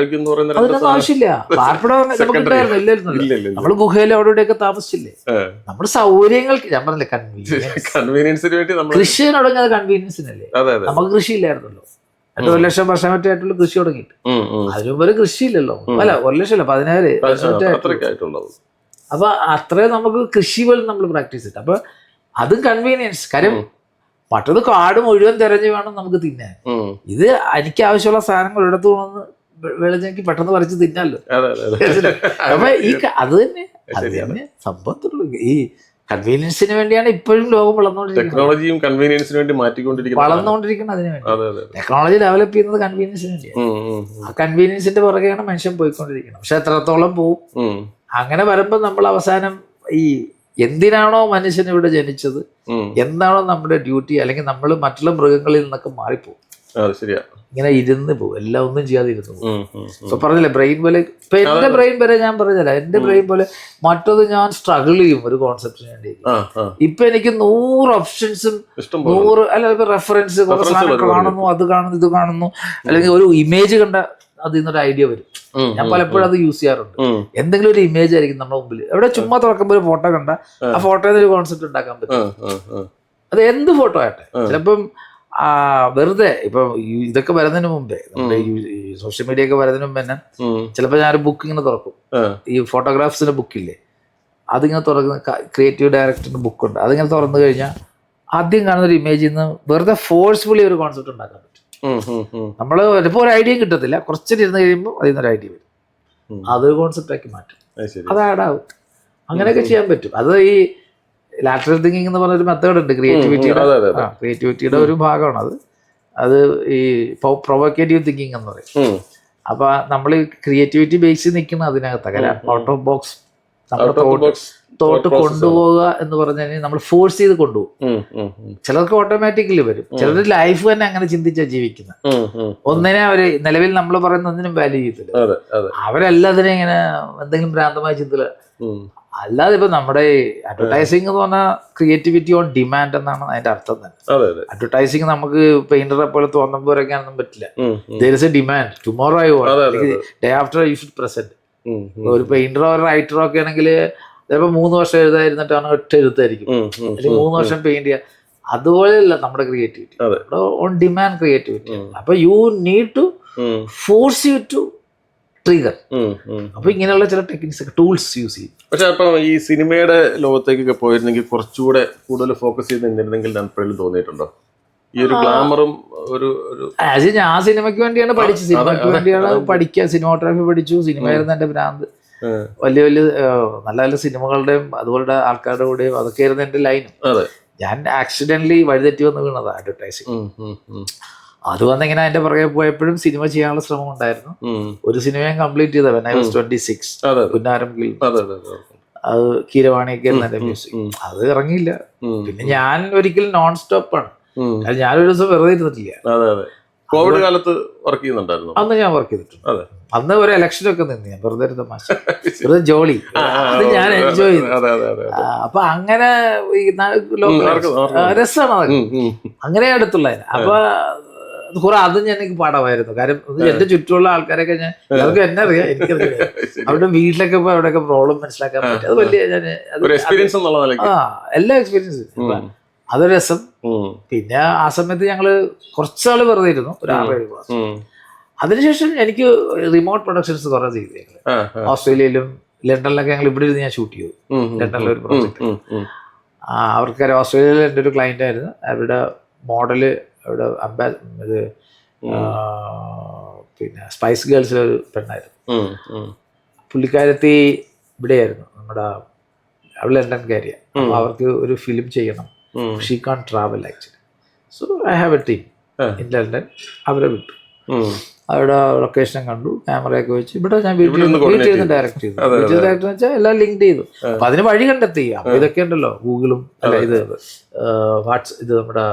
ആവശ്യമില്ല. പാർപ്പിടം നമുക്ക് ഉണ്ടായിരുന്നു, ഇല്ലായിരുന്നു. നമ്മൾ ഗുഹയിൽ അവിടെ ഇവിടെയൊക്കെ താമസിച്ചില്ലേ? നമ്മുടെ സൗകര്യങ്ങൾക്ക് ഞാൻ പറഞ്ഞില്ലേ, കൺവീനിയൻസിന് വേണ്ടി കൃഷി തുടങ്ങിയത് കൺവീനിയൻസിനല്ലേ? നമുക്ക് കൃഷി ഇല്ലായിരുന്നല്ലോ. 1 ലക്ഷം വർഷം മറ്റായിട്ടുള്ള കൃഷി തുടങ്ങിയിട്ട്. അതിനു മുമ്പ് കൃഷിയില്ലല്ലോ. അല്ല 1 ലക്ഷം അല്ല, 17,000. അപ്പൊ അത്രയും നമുക്ക് കൃഷി പോലും നമ്മൾ പ്രാക്ടീസ് ചെയ്തിട്ട്. അപ്പൊ അതും കൺവീനിയൻസ്. കാര്യം മറ്റത് കാട് മുഴുവൻ തെരഞ്ഞു വേണം നമുക്ക് തിന്നാൻ. ഇത് എനിക്ക് ആവശ്യമുള്ള സാധനങ്ങൾ എടുത്തു കൊണ്ടുവന്ന് വിളഞ്ഞെങ്കിൽ പെട്ടെന്ന് പറിച്ച് തിന്നാലോ. അപ്പൊ അത് തന്നെ സംഭവത്തുള്ളൂ. ഈ കൺവീനിയൻസിന് വേണ്ടിയാണ് ഇപ്പോഴും ലോകം ടെക്നോളജിയും കൺവീനിയൻസിന് വേണ്ടി വളർന്നുകൊണ്ടിരിക്കുന്നത്. അതിന് വേണ്ടി ടെക്നോളജി ഡെവലപ്പ് ചെയ്യുന്നത് കൺവീനിയൻസിന് വേണ്ടിയാണ്. ആ കൺവീനിയൻസിന്റെ പുറകെയാണ് മനുഷ്യൻ പോയിക്കൊണ്ടിരിക്കുന്നത്. പക്ഷെ എത്രത്തോളം പോവും? അങ്ങനെ വരുമ്പോൾ നമ്മൾ അവസാനം ഈ എന്തിനാണോ മനുഷ്യൻ ഇവിടെ ജനിച്ചത്, എന്താണോ നമ്മുടെ ഡ്യൂട്ടി, അല്ലെങ്കിൽ നമ്മൾ മറ്റുള്ള മൃഗങ്ങളിൽ നിന്നൊക്കെ മാറിപ്പോകും. ഇങ്ങനെ ഇരുന്ന് പോകും, എല്ലാം ഒന്നും ചെയ്യാതെ ഇരുന്ന് പോകും. ഇപ്പൊ പറഞ്ഞില്ലേ ബ്രെയിൻ പോലെ. ഇപ്പൊ എന്റെ ബ്രെയിൻ വരെ ഞാൻ പറഞ്ഞില്ല, എന്റെ ബ്രെയിൻ പോലെ മറ്റത് ഞാൻ സ്ട്രഗിൾ ചെയ്യും ഒരു കോൺസെപ്റ്റിന് വേണ്ടി. ഇപ്പൊ എനിക്ക് 100 ഓപ്ഷൻസും 100 അല്ല ഇപ്പൊ റെഫറൻസ് കാണുന്നു, അത് കാണുന്നു, ഇത് കാണുന്നു, അല്ലെങ്കിൽ ഒരു ഇമേജ് കണ്ട അതിൽ നിന്നൊരു ഐഡിയ വരും. ഞാൻ പലപ്പോഴും അത് യൂസ് ചെയ്യാറുണ്ട്. എന്തെങ്കിലും ഒരു ഇമേജ് ആയിരിക്കും നമ്മുടെ മുമ്പിൽ. എവിടെ ചുമ്മാ തുറക്കുമ്പോൾ ഒരു ഫോട്ടോ കണ്ട ആ ഫോട്ടോയിൽ ഒരു കോൺസെപ്റ്റ് ഉണ്ടാക്കാൻ പറ്റും. അത് എന്ത് ഫോട്ടോ ആട്ടെ. ചിലപ്പം വെറുതെ ഇപ്പൊ ഇതൊക്കെ വരുന്നതിന് മുമ്പേ, നമ്മുടെ ഈ സോഷ്യൽ മീഡിയ ഒക്കെ വരുന്നതിന് മുമ്പ് തന്നെ ചിലപ്പോൾ ഞാനൊരു ബുക്ക് ഇങ്ങനെ തുറക്കും. ഈ ഫോട്ടോഗ്രാഫ്സിന്റെ ബുക്കില്ലേ, അതിങ്ങനെ തുറക്കുന്ന ക്രിയേറ്റീവ് ഡയറക്ടറിന്റെ ബുക്കുണ്ട്. അതിങ്ങനെ തുറന്നു കഴിഞ്ഞാൽ ആദ്യം കാണുന്ന ഒരു ഇമേജിൽ നിന്ന് വെറുതെ ഫോഴ്സ്ഫുള്ളി ഒരു കോൺസെപ്റ്റ് ഉണ്ടാക്കാൻ പറ്റും. നമ്മൾ ചിലപ്പോൾ ഒരു ഐഡിയ കിട്ടത്തില്ല, കുറച്ചിട്ട് ഇരുന്ന് കഴിയുമ്പോൾ അതിൽ നിന്നൊരു ഐഡിയ വരും. അതൊരു കോൺസെപ്റ്റ് ആക്കി മാറ്റും, അത് ആഡാവും. അങ്ങനെയൊക്കെ ചെയ്യാൻ പറ്റും. അത് ഈ ലാറ്ററൽ തിങ്കിങ് എന്ന് പറഞ്ഞൊരു മെത്തേഡ് ഉണ്ട് ക്രിയേറ്റിവിറ്റിയുടെ ഒരു ഭാഗമാണ് അത് ഈ പ്രൊവോക്കേറ്റീവ് തിങ്കിങ് എന്ന് പറയും. അപ്പൊ നമ്മൾ ഈ ക്രിയേറ്റിവിറ്റി ബേസിൽ നിൽക്കുന്ന അതിനകത്തൊക്കെ ഔട്ട് ഓഫ് ബോക്സ് നമ്മുടെ തോട്ട് കൊണ്ടുപോവുക എന്ന് പറഞ്ഞു കഴിഞ്ഞാൽ നമ്മൾ ഫോഴ്സ് ചെയ്ത് കൊണ്ടുപോകും. ചിലർക്ക് ഓട്ടോമാറ്റിക്കലി വരും, ചിലർ ലൈഫ് തന്നെ അങ്ങനെ ചിന്തിച്ചാ ജീവിക്കുന്നത്. ഒന്നിനെ അവര് നിലവിൽ നമ്മൾ പറയുന്ന ഒന്നിനും വാല്യൂ ചെയ്യത്തില്ല. അവരെല്ലാത്തിനും ഇങ്ങനെ എന്തെങ്കിലും ഭ്രാന്തമായ ചിന്തയില്. അല്ലാതെ ഇപ്പൊ നമ്മുടെ അഡ്വർടൈസിംഗ് എന്ന് പറഞ്ഞാൽ ക്രിയേറ്റിവിറ്റി ഓൺ ഡിമാൻഡ് എന്നാണ് അതിന്റെ അർത്ഥം തന്നെ. അഡ്വർടൈസിംഗ് നമുക്ക് പെയിന്ററെ പോലെ തോന്നുമ്പോൾ വരയ്ക്കാനൊന്നും പറ്റില്ല. there is a demand, tomorrow I want, day after you should present. ഒരു പെയിന്ററോ ഒരു റൈറ്ററോ ഒക്കെ ആണെങ്കിൽ ചിലപ്പോൾ 3 വർഷം എഴുതായിരുന്നിട്ടാണ് 8 എഴുത്തായിരിക്കും, അല്ലെങ്കിൽ 3 വർഷം പെയിന്റ് ചെയ്യുക. അതുപോലെയല്ല നമ്മുടെ ക്രിയേറ്റിവിറ്റി, ഓൺ ഡിമാൻഡ് ക്രിയേറ്റിവിറ്റി. അപ്പൊ you need to force you to trigger. അപ്പൊ ഇങ്ങനെയുള്ള ചില ടെക്നിക്സ് ഒക്കെ ടൂൾസ് യൂസ് ചെയ്യും. പക്ഷെ അപ്പൊ ഈ സിനിമയുടെ ലോകത്തേക്കൊക്കെ പോയിരുന്നെങ്കിൽ കുറച്ചുകൂടെ കൂടുതൽ ഫോക്കസ് ചെയ്ത് നിന്നിരുന്നെങ്കിൽ എപ്പോഴും തോന്നിയിട്ടുണ്ടോ ഈ ഒരു ഗ്ലാമറും ഒരു ഞാൻ സിനിമയ്ക്ക് വേണ്ടിയാണ് പഠിച്ചത്, സിനിമയ്ക്ക് വേണ്ടിയാണ് പഠിക്കുക. സിനിമാറ്റോഗ്രാഫി പഠിച്ചു, സിനിമയായിരുന്നു എന്റെ ഭ്രാന്ത്. വലിയ വലിയ നല്ല നല്ല സിനിമകളുടെയും അതുപോലുള്ള ആൾക്കാരുടെ കൂടെയും അതൊക്കെ ആയിരുന്നു എന്റെ ലൈനും. ഞാൻ ആക്സിഡന്റലി വഴിതെറ്റി വന്ന് വീണത് അഡ്വർടൈസിങ്. അത് വന്നിങ്ങനെ അതിന്റെ പുറകെ പോയപ്പോഴും സിനിമ ചെയ്യാനുള്ള ശ്രമം ഉണ്ടായിരുന്നു. ഒരു സിനിമയും കംപ്ലീറ്റ് ചെയ്ത when I was 26, പുന്നാരം അത് കീരവാണിയൊക്കെ ആയിരുന്നു എന്റെ മ്യൂസിക്. അത് ഇറങ്ങിയില്ല. പിന്നെ ഞാൻ ഒരിക്കലും നോൺ സ്റ്റോപ്പ് ആണ്. ഞാനൊരു ദിവസം വെറുതെ ഇരുന്നിട്ടില്ല. കോവിഡ് കാലത്ത് വർക്ക് ചെയ്യുന്നുണ്ടായിരുന്നു. അന്ന് ഞാൻ വർക്ക് ചെയ്തിട്ടുണ്ട്. അന്ന് ഒരു ഇലക്ഷനൊക്കെ നിന്ന് ഞാൻ വെറുതെ വെറുതെ ജോളി, അത് ഞാൻ എൻജോയ് ചെയ്തു. അപ്പൊ അങ്ങനെ രസമാണ്, അങ്ങനെ അടുത്തുള്ളതിന്. അപ്പൊ കുറെ അതും ഞാൻ എനിക്ക് പാഠമായിരുന്നു. കാര്യം എന്റെ ചുറ്റുമുള്ള ആൾക്കാരൊക്കെ ഞാൻ അവർക്ക് എന്നെ അറിയാം, എനിക്കറിയാം. അവരുടെ വീട്ടിലൊക്കെ പോയി അവിടെയൊക്കെ പ്രോബ്ലം മനസ്സിലാക്കാൻ പറ്റും. അത് വലിയ ഞാൻ എല്ലാ എക്സ്പീരിയൻസും അതൊരു രസം. പിന്നെ ആ സമയത്ത് ഞങ്ങള് കുറച്ചാള് വെറുതെ ഇരുന്നു, ഒരു 6-7 മാസം. അതിനുശേഷം എനിക്ക് റിമോട്ട് പ്രൊഡക്ഷൻസ് കുറെ ചെയ്തു. ഞങ്ങള് ഓസ്ട്രേലിയയിലും ലണ്ടനിലൊക്കെ ഞങ്ങൾ ഇവിടെ ഇരുന്ന് ഞാൻ ഷൂട്ട് ചെയ്തു. ലണ്ടനിലെ ഒരു പ്രോജക്റ്റ്. അവർക്ക് ഓസ്ട്രേലിയയിൽ എൻ്റെ ഒരു ക്ലയൻ്റ് ആയിരുന്നു. അവരുടെ മോഡല് അവിടെ ഇത് പിന്നെ സ്പൈസ് ഗേൾസിലെ ഒരു പെണ്ണായിരുന്നു. പുള്ളിക്കാരത്തി ഇവിടെയായിരുന്നു, നമ്മുടെ അവൾ ലണ്ടൻകാരിയാണ്. അപ്പോൾ അവർക്ക് ഒരു ഫിലിം ചെയ്യണം. She can travel actually. So I have a team in London. അവരെ വിട്ടു, അവിടെ ലൊക്കേഷൻ കണ്ടു, ക്യാമറയൊക്കെ വെച്ച് ഇവിടെ ഞാൻ വീട്ടിൽ നിന്ന് ഡയറക്റ്റ് ചെയ്തു. വീട്ടിൽ ഡയറക്റ്റ് വെച്ചാൽ എല്ലാം ലിങ്ക് ചെയ്തു. അപ്പൊ അതിന് വഴി കണ്ടെത്തി. അപ്പൊ ഇതൊക്കെ ഉണ്ടല്ലോ, ഗൂഗിളും അല്ല ഇത് ഇത് നമ്മുടെ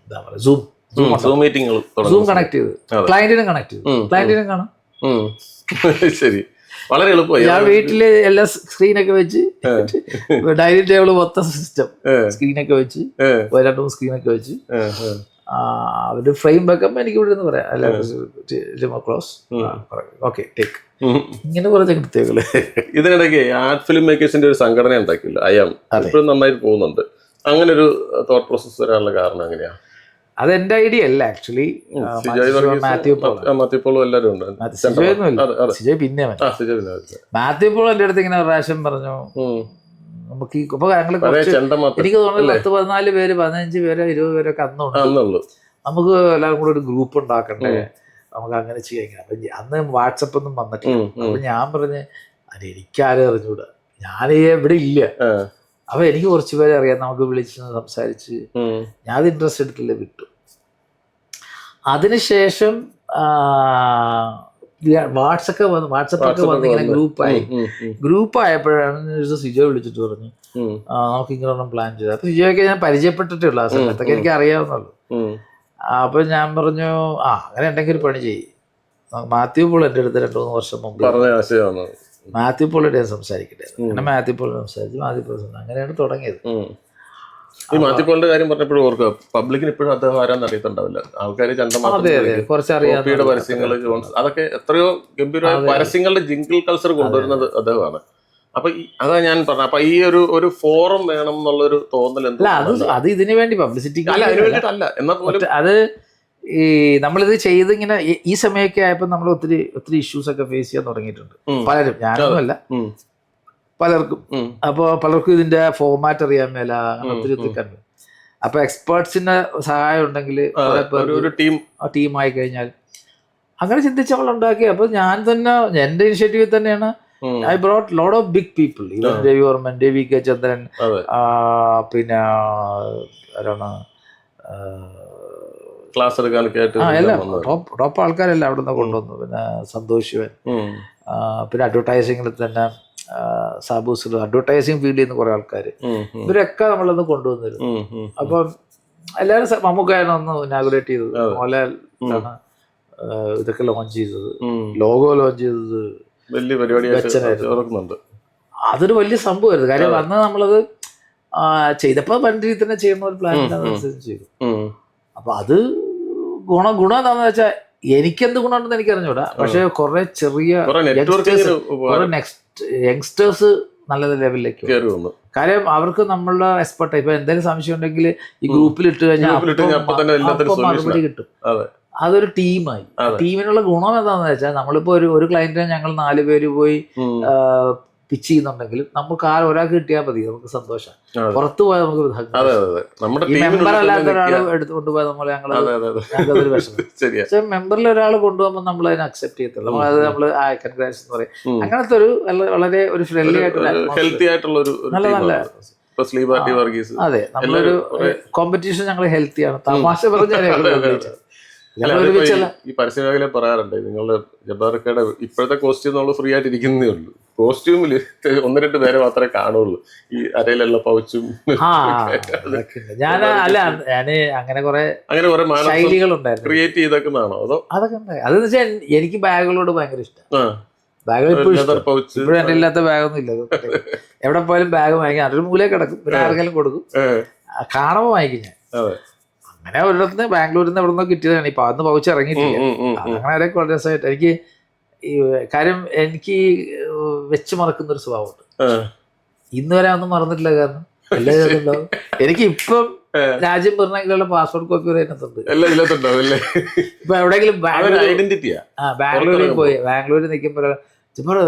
എന്താ പറയുക, സൂം കണക്ട് ചെയ്ത് ക്ലയന്റിനും കണക്ട് ചെയ്തു. ക്ലയന്റിനും കാണാം. ശരി, വളരെ എളുപ്പമായി. ഞാൻ വീട്ടില് എല്ലാ സ്ക്രീനൊക്കെ വെച്ച് ഡൈനിങ് ടേബിൾ മൊത്തം സിസ്റ്റം സ്ക്രീനൊക്കെ വെച്ച് 2-3 സ്ക്രീനൊക്കെ വെച്ച് അവര് ഫ്രെയിം വെക്കുമ്പോ എനിക്ക് ഇവിടെ നിന്ന് പറയാം, അല്ല ക്ലോസ് ഓക്കെ ടേക്ക്, ഇങ്ങനെ കുറച്ച് കൃത്യങ്ങള്. ഇതിനിടയ്ക്ക് ആർട്ട് ഫിലിം മേക്കേഴ്സിന്റെ ഒരു സംഘടന ഉണ്ടാക്കിയില്ല, ഇപ്പോഴും നന്നായിട്ട് പോകുന്നുണ്ട്. അങ്ങനെ ഒരു തോട്ട് പ്രോസസ് വരാനുള്ള കാരണം എങ്ങനെയാ? അതെന്റെ ഐഡിയ അല്ല ആക്ച്വലി. മാത്യു പോളും എല്ലാവരും ഉണ്ട്. പിന്നെ മാത്യു പോൾ എന്റെ അടുത്ത് ഇങ്ങനെ പ്രാവശ്യം പറഞ്ഞു, നമുക്ക് ഇപ്പൊ ഞങ്ങള് എനിക്ക് തോന്നുന്നു 10-14 പേര് 15 പേര് 20 പേരൊക്കെ അന്നുള്ളൂ. നമുക്ക് എല്ലാവരും കൂടെ ഒരു ഗ്രൂപ്പ് ഉണ്ടാക്കണ്ടേ, നമുക്ക് അങ്ങനെ ചെയ്യാം. അപ്പൊ അന്ന് വാട്സപ്പ് ഒന്നും വന്നിട്ടില്ല. അപ്പൊ ഞാൻ പറഞ്ഞ് അത് എനിക്കാരും അറിഞ്ഞൂടാ, ഞാൻ ഇവിടെ ഇല്ല. അപ്പൊ എനിക്ക് കുറച്ച് പേരെ അറിയാം, നമുക്ക് വിളിച്ച് സംസാരിച്ച് ഞാൻ അത് ഇൻട്രസ്റ്റ് എടുത്തില്ല, വിട്ടു. അതിനുശേഷം വാട്സപ്പൊക്കെ വന്ന് ഇങ്ങനെ ഗ്രൂപ്പായപ്പോഴാണ് സിജോ വിളിച്ചിട്ട് പറഞ്ഞു നമുക്ക് ഇങ്ങനെ ഒന്നും പ്ലാൻ ചെയ്തത്. അപ്പൊ സിജോയൊക്കെ ഞാൻ പരിചയപ്പെട്ടിട്ടേ ഉള്ളൂ, ആ സമയത്തൊക്കെ എനിക്ക് അറിയാവുന്നുള്ളൂ. അപ്പൊ ഞാൻ പറഞ്ഞു അങ്ങനെ ഉണ്ടെങ്കിൽ ഒരു പണി ചെയ്യും. മാത്യു പോൾ എൻ്റെ അടുത്ത് 2-3 വർഷം മുമ്പ് മാത്യു പോളോട് ഞാൻ സംസാരിക്കട്ടെ, അങ്ങനെ മാത്യു പോൾ സംസാരിച്ചു. അങ്ങനെയാണ് തുടങ്ങിയത്. ഈ മാത്യു പോളിന്റെ കാര്യം പറഞ്ഞപ്പോഴും ഓർക്കുക, പബ്ലിക്കിന് ഇപ്പോഴും അദ്ദേഹം ആരാന്ന് അറിയത്തുണ്ടാവില്ല. ആൾക്കാർ ചണ്ടമാരുടെ പരസ്യങ്ങൾ, അതൊക്കെ എത്രയോ ഗംഭീരമായ പരസ്യങ്ങളുടെ ജിങ്കിൾ കൾച്ചർ കൊണ്ടുവരുന്നത് അദ്ദേഹമാണ്. അപ്പൊ അതാ ഞാൻ പറഞ്ഞത്. അപ്പൊ ഈ ഒരു ഫോറം വേണം എന്നുള്ളൊരു തോന്നൽ അത് ഇതിനു വേണ്ടി പബ്ലിസിറ്റി അല്ല, അതിനു വേണ്ടിയിട്ടല്ല. എന്നാൽ പോലും അത് ഈ നമ്മളിത് ചെയ്തിങ്ങനെ ഈ സമയമൊക്കെ ആയപ്പോൾ നമ്മൾ ഒത്തിരി ഇഷ്യൂസ് ഒക്കെ ഫേസ് ചെയ്യാൻ തുടങ്ങിയിട്ടുണ്ട് പലരും, ഞാനൊന്നുമല്ല പലർക്കും. അപ്പോൾ പലർക്കും ഇതിന്റെ ഫോർമാറ്റ് അറിയാൻ മേല, അങ്ങനെ ഒത്തിരി കണ്ടു. അപ്പൊ എക്സ്പേർട്സിന്റെ സഹായം ഉണ്ടെങ്കിൽ ടീമായി കഴിഞ്ഞാൽ അങ്ങനെ ചിന്തിച്ച് നമ്മൾ ഉണ്ടാക്കി. അപ്പൊ ഞാൻ തന്നെ എന്റെ ഇനിഷ്യേറ്റീവിൽ തന്നെയാണ് I brought lot of big people, even Ravi Varman, Ravi K Chandran, പിന്നെ ആരാണ് ക്ലാസ് എടുക്കാൻ എല്ലാം ടോപ്പ് ആൾക്കാരെല്ലാം അവിടെ നിന്ന് കൊണ്ടുവന്നു. പിന്നെ സന്തോഷ് ശിവൻ, പിന്നെ അഡ്വർടൈസിങ്ങിൽ തന്നെ സാബൂസ്, അഡ്വർടൈസിങ് ഫീൽഡിൽ നിന്ന് കുറെ ആൾക്കാർ, ഇവരൊക്കെ നമ്മളൊന്ന് കൊണ്ടുവന്നിരുന്നു. അപ്പം എല്ലാവരും മമ്മൂക്കായാണ് ഒന്ന് ഇനാഗുറേറ്റ് ചെയ്തത്, മോഹൻലാലാണ് ഇതൊക്കെ ലോഞ്ച് ചെയ്തത്, ലോഗോ ലോഞ്ച് ചെയ്തത് വലിയ പരിപാടിയായിരുന്നു. അതൊരു വലിയ സംഭവമായിരുന്നു. കാര്യം അന്ന് നമ്മളത് ചെയ്തപ്പോൾ പണ്ട് രീതി തന്നെ ചെയ്യുന്ന ഒരു പ്ലാൻ അനുസരിച്ച് ചെയ്തു. അപ്പൊ അത് ഗുണം എന്താണെന്ന് വെച്ചാൽ എനിക്കെന്ത് ഗുണമുണ്ടെന്ന് എനിക്ക് അറിഞ്ഞൂടാ, പക്ഷെ കുറെ ചെറിയ യങ്സ്റ്റേഴ്സ് നല്ല ലെവലിലേക്ക് കയറുന്നു. കാര്യം അവർക്ക് നമ്മളുടെ എക്സ്പെർട്ട് ഇപ്പൊ എന്തെങ്കിലും സംശയം ഉണ്ടെങ്കിൽ ഈ ഗ്രൂപ്പിൽ ഇട്ട് കഴിഞ്ഞാൽ മറുപടി കിട്ടും. അതൊരു ടീമായി. ടീമിനുള്ള ഗുണം എന്താണെന്ന് വെച്ചാൽ നമ്മളിപ്പോ ഒരു ക്ലയന്റിനെ ഞങ്ങൾ 4 പേര് പോയി പിച്ച് ചെയ്യുന്നുണ്ടെങ്കിൽ നമുക്ക് ഒരാൾക്ക് കിട്ടിയാൽ മതി, നമുക്ക് സന്തോഷം. പുറത്തു പോയാൽ നമുക്ക് മെമ്പർ അല്ലാത്ത ഒരാൾ എടുത്തുകൊണ്ട് പോയാൽ നമ്മൾ ഞങ്ങൾക്കൊരു വിഷമം. പക്ഷെ മെമ്പറിൽ ഒരാൾ കൊണ്ടുപോകുമ്പോൾ നമ്മൾ അതിനെ അക്സെപ്റ്റ് ചെയ്യത്തുള്ളൂ. നമ്മളത് നമ്മൾ കൺഗ്രാറ്റ്സ് എന്ന് പറയും. അങ്ങനത്തെ ഒരു വളരെ ഒരു ഫ്രണ്ട്ലി ആയിട്ടുള്ള ഹെൽത്തി ആയിട്ടുള്ള നല്ല അതെ, നമ്മളൊരു കോമ്പറ്റീഷൻ ഞങ്ങൾ ഹെൽത്തിയാണ്. തമാശ പറഞ്ഞാൽ ഈ പരസ്യ മേഖല പറയാറുണ്ട്, നിങ്ങളുടെ ജബ്ബാർക്കയുടെ ഇപ്പോഴത്തെ കോസ്റ്റ്യൂം നമ്മൾ ഫ്രീ ആയിട്ട് ഇരിക്കുന്നേ ഉള്ളൂ. കോസ്റ്റ്യൂമില് 1-2 പേരെ മാത്രമേ കാണുള്ളൂ, ഈ അരയിലുള്ള പൗച്ചും. ഞാന് അങ്ങനെ കുറെ ശൈലികളുണ്ടായിരുന്നു ക്രിയേറ്റ് ചെയ്തേക്കുന്നതാണോ അതോ? അതൊക്കെ ഉണ്ടായി. അതെന്ന് വെച്ചാൽ എനിക്ക് ബാഗുകളോട് ഭയങ്കര ഇഷ്ടം. ബാഗ് ഇപ്പോഴും എന്റെ ഇല്ലാത്ത ബാഗൊന്നും ഇല്ല. എവിടെ പോയാലും ബാഗ് വാങ്ങിക്കാൻ അതൊരു മൂലയെ കിടക്കും, പിന്നെ ആർക്കെങ്കിലും കൊടുക്കും, കാണുമ്പോൾ വാങ്ങിക്കും ഞാൻ. അങ്ങനെ ഒരിടത്ത് ബാംഗ്ലൂരിൽ നിന്ന് എവിടെ നിന്നോ കിട്ടിയതാണ്. ഇപ്പൊ അന്ന് പൗച്ച് ഇറങ്ങിയിട്ടില്ല. അങ്ങനെ വളരെ രസമായിട്ട് എനിക്ക് ഈ കാര്യം എനിക്ക് വെച്ച് മറക്കുന്ന ഒരു സ്വഭാവമുണ്ട്. ഇന്ന് വരെ ഒന്നും മറന്നിട്ടില്ല. കാരണം എല്ലാ ഉണ്ടാവും. എനിക്ക് ഇപ്പം രാജ്യം പറഞ്ഞെങ്കിലുള്ള പാസ്പോർട്ട് കോപ്പി വരെ അതിനകത്തുണ്ട്. ഇപ്പൊ എവിടെയെങ്കിലും ബാംഗ്ലൂരിൽ പോയി ബാംഗ്ലൂരിൽ നിൽക്കുമ്പോൾ ചിലപ്പോൾ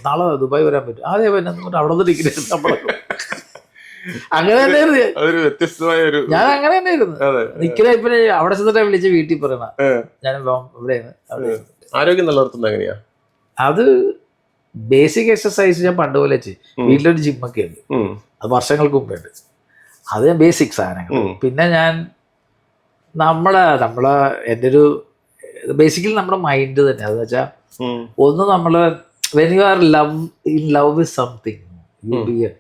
നാളെ ദുബായ് വരാൻ പറ്റും. അതേ പിന്നെ അവിടെ നിന്ന് ടിക്കറ്റ് എടുത്ത് നമ്മളെ അങ്ങനെ തന്നെയായിരുന്നു ഞാൻ. അതൊരു വ്യത്യസ്തമായ ഒരു ഞാൻ അങ്ങനെ തന്നെയായിരുന്നു നിൽക്കുന്ന. ഇപ്പൊ അവിടെ ചെന്നിട്ടാ വിളിച്ച് വീട്ടിൽ പറയണ ഞാൻ ഇവിടെയാണ് അവിടെ. ആരോഗ്യം നിലനിർത്തുന്നത് എങ്ങനെയാ? അത് ബേസിക് എക്സസൈസ് ഞാൻ പണ്ട് പോലെ ചെയ്യും. വീട്ടിലൊരു ജിമ്മൊക്കെ ഉണ്ട്, അത് വർഷങ്ങൾക്ക് മുമ്പേ ഉണ്ട്. അത് ഞാൻ ബേസിക് സാധനങ്ങൾ. പിന്നെ ഞാൻ നമ്മളെ എൻ്റെ ഒരു ബേസിക്കലി നമ്മുടെ മൈൻഡ് തന്നെ. അതെന്ന് വെച്ചാൽ ഒന്ന് നമ്മള് when you are in love with something you be a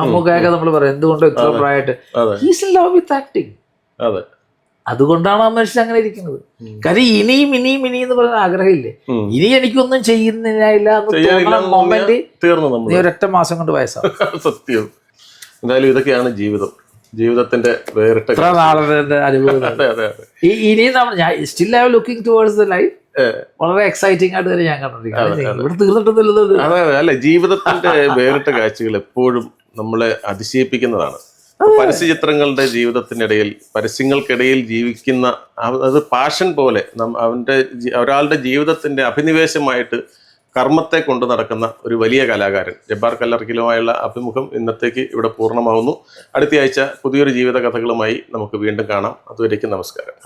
നമുക്കൊക്കെ നമ്മൾ പറയാം എന്തുകൊണ്ടോ ഇത്ര പ്രായമായിട്ട് he's in love with acting. അതുകൊണ്ടാണ് ആ മനുഷ്യൻ അങ്ങനെ ഇരിക്കുന്നത്. കാര്യം ഇനിയും ഇനിയും ഇനിയും എന്ന് പറയുന്ന ആഗ്രഹമില്ലേ, ഇനി എനിക്കൊന്നും ചെയ്യുന്നില്ല എന്ന് തോന്നുന്ന മൊമെന്റ് നീ ഒരൊറ്റ മാസം കൊണ്ട് വയസ്സാവും. സത്യം. എന്തായാലും ഇതൊക്കെയാണ് ജീവിതം, ജീവിതത്തിന്റെ വേറിട്ട ഇത്ര നാളെ അനുഭവം. ഇനിയും ഞാൻ still I am looking towards the life. വളരെ എക്സൈറ്റിംഗ് ആയിട്ട് തന്നെ ഞാൻ കണ്ടോണ്ടിരിക്കുന്നത്. ഇവിടെ തീർന്നിട്ടൊന്നുമില്ലത്. അല്ല, ജീവിതത്തിന്റെ വേറിട്ട കാഴ്ചകൾ എപ്പോഴും നമ്മളെ അതിശയിപ്പിക്കുന്നതാണ്. പരസ്യചിത്രങ്ങളുടെ ജീവിതത്തിനിടയിൽ, പരസ്യങ്ങൾക്കിടയിൽ ജീവിക്കുന്ന അത് പാഷൻ പോലെ ഒരാളുടെ ജീവിതത്തിന്റെ അഭിനിവേശമായിട്ട് കർമ്മത്തെ കൊണ്ടു നടക്കുന്ന ഒരു വലിയ കലാകാരൻ ജബ്ബാർ കല്ലറക്കലുമായുള്ള അഭിമുഖം ഇന്നത്തേക്ക് ഇവിടെ പൂർണ്ണമാവുന്നു. അടുത്ത ആഴ്ച പുതിയൊരു ജീവിത കഥകളുമായി നമുക്ക് വീണ്ടും കാണാം. അതുവരേക്കും നമസ്കാരം.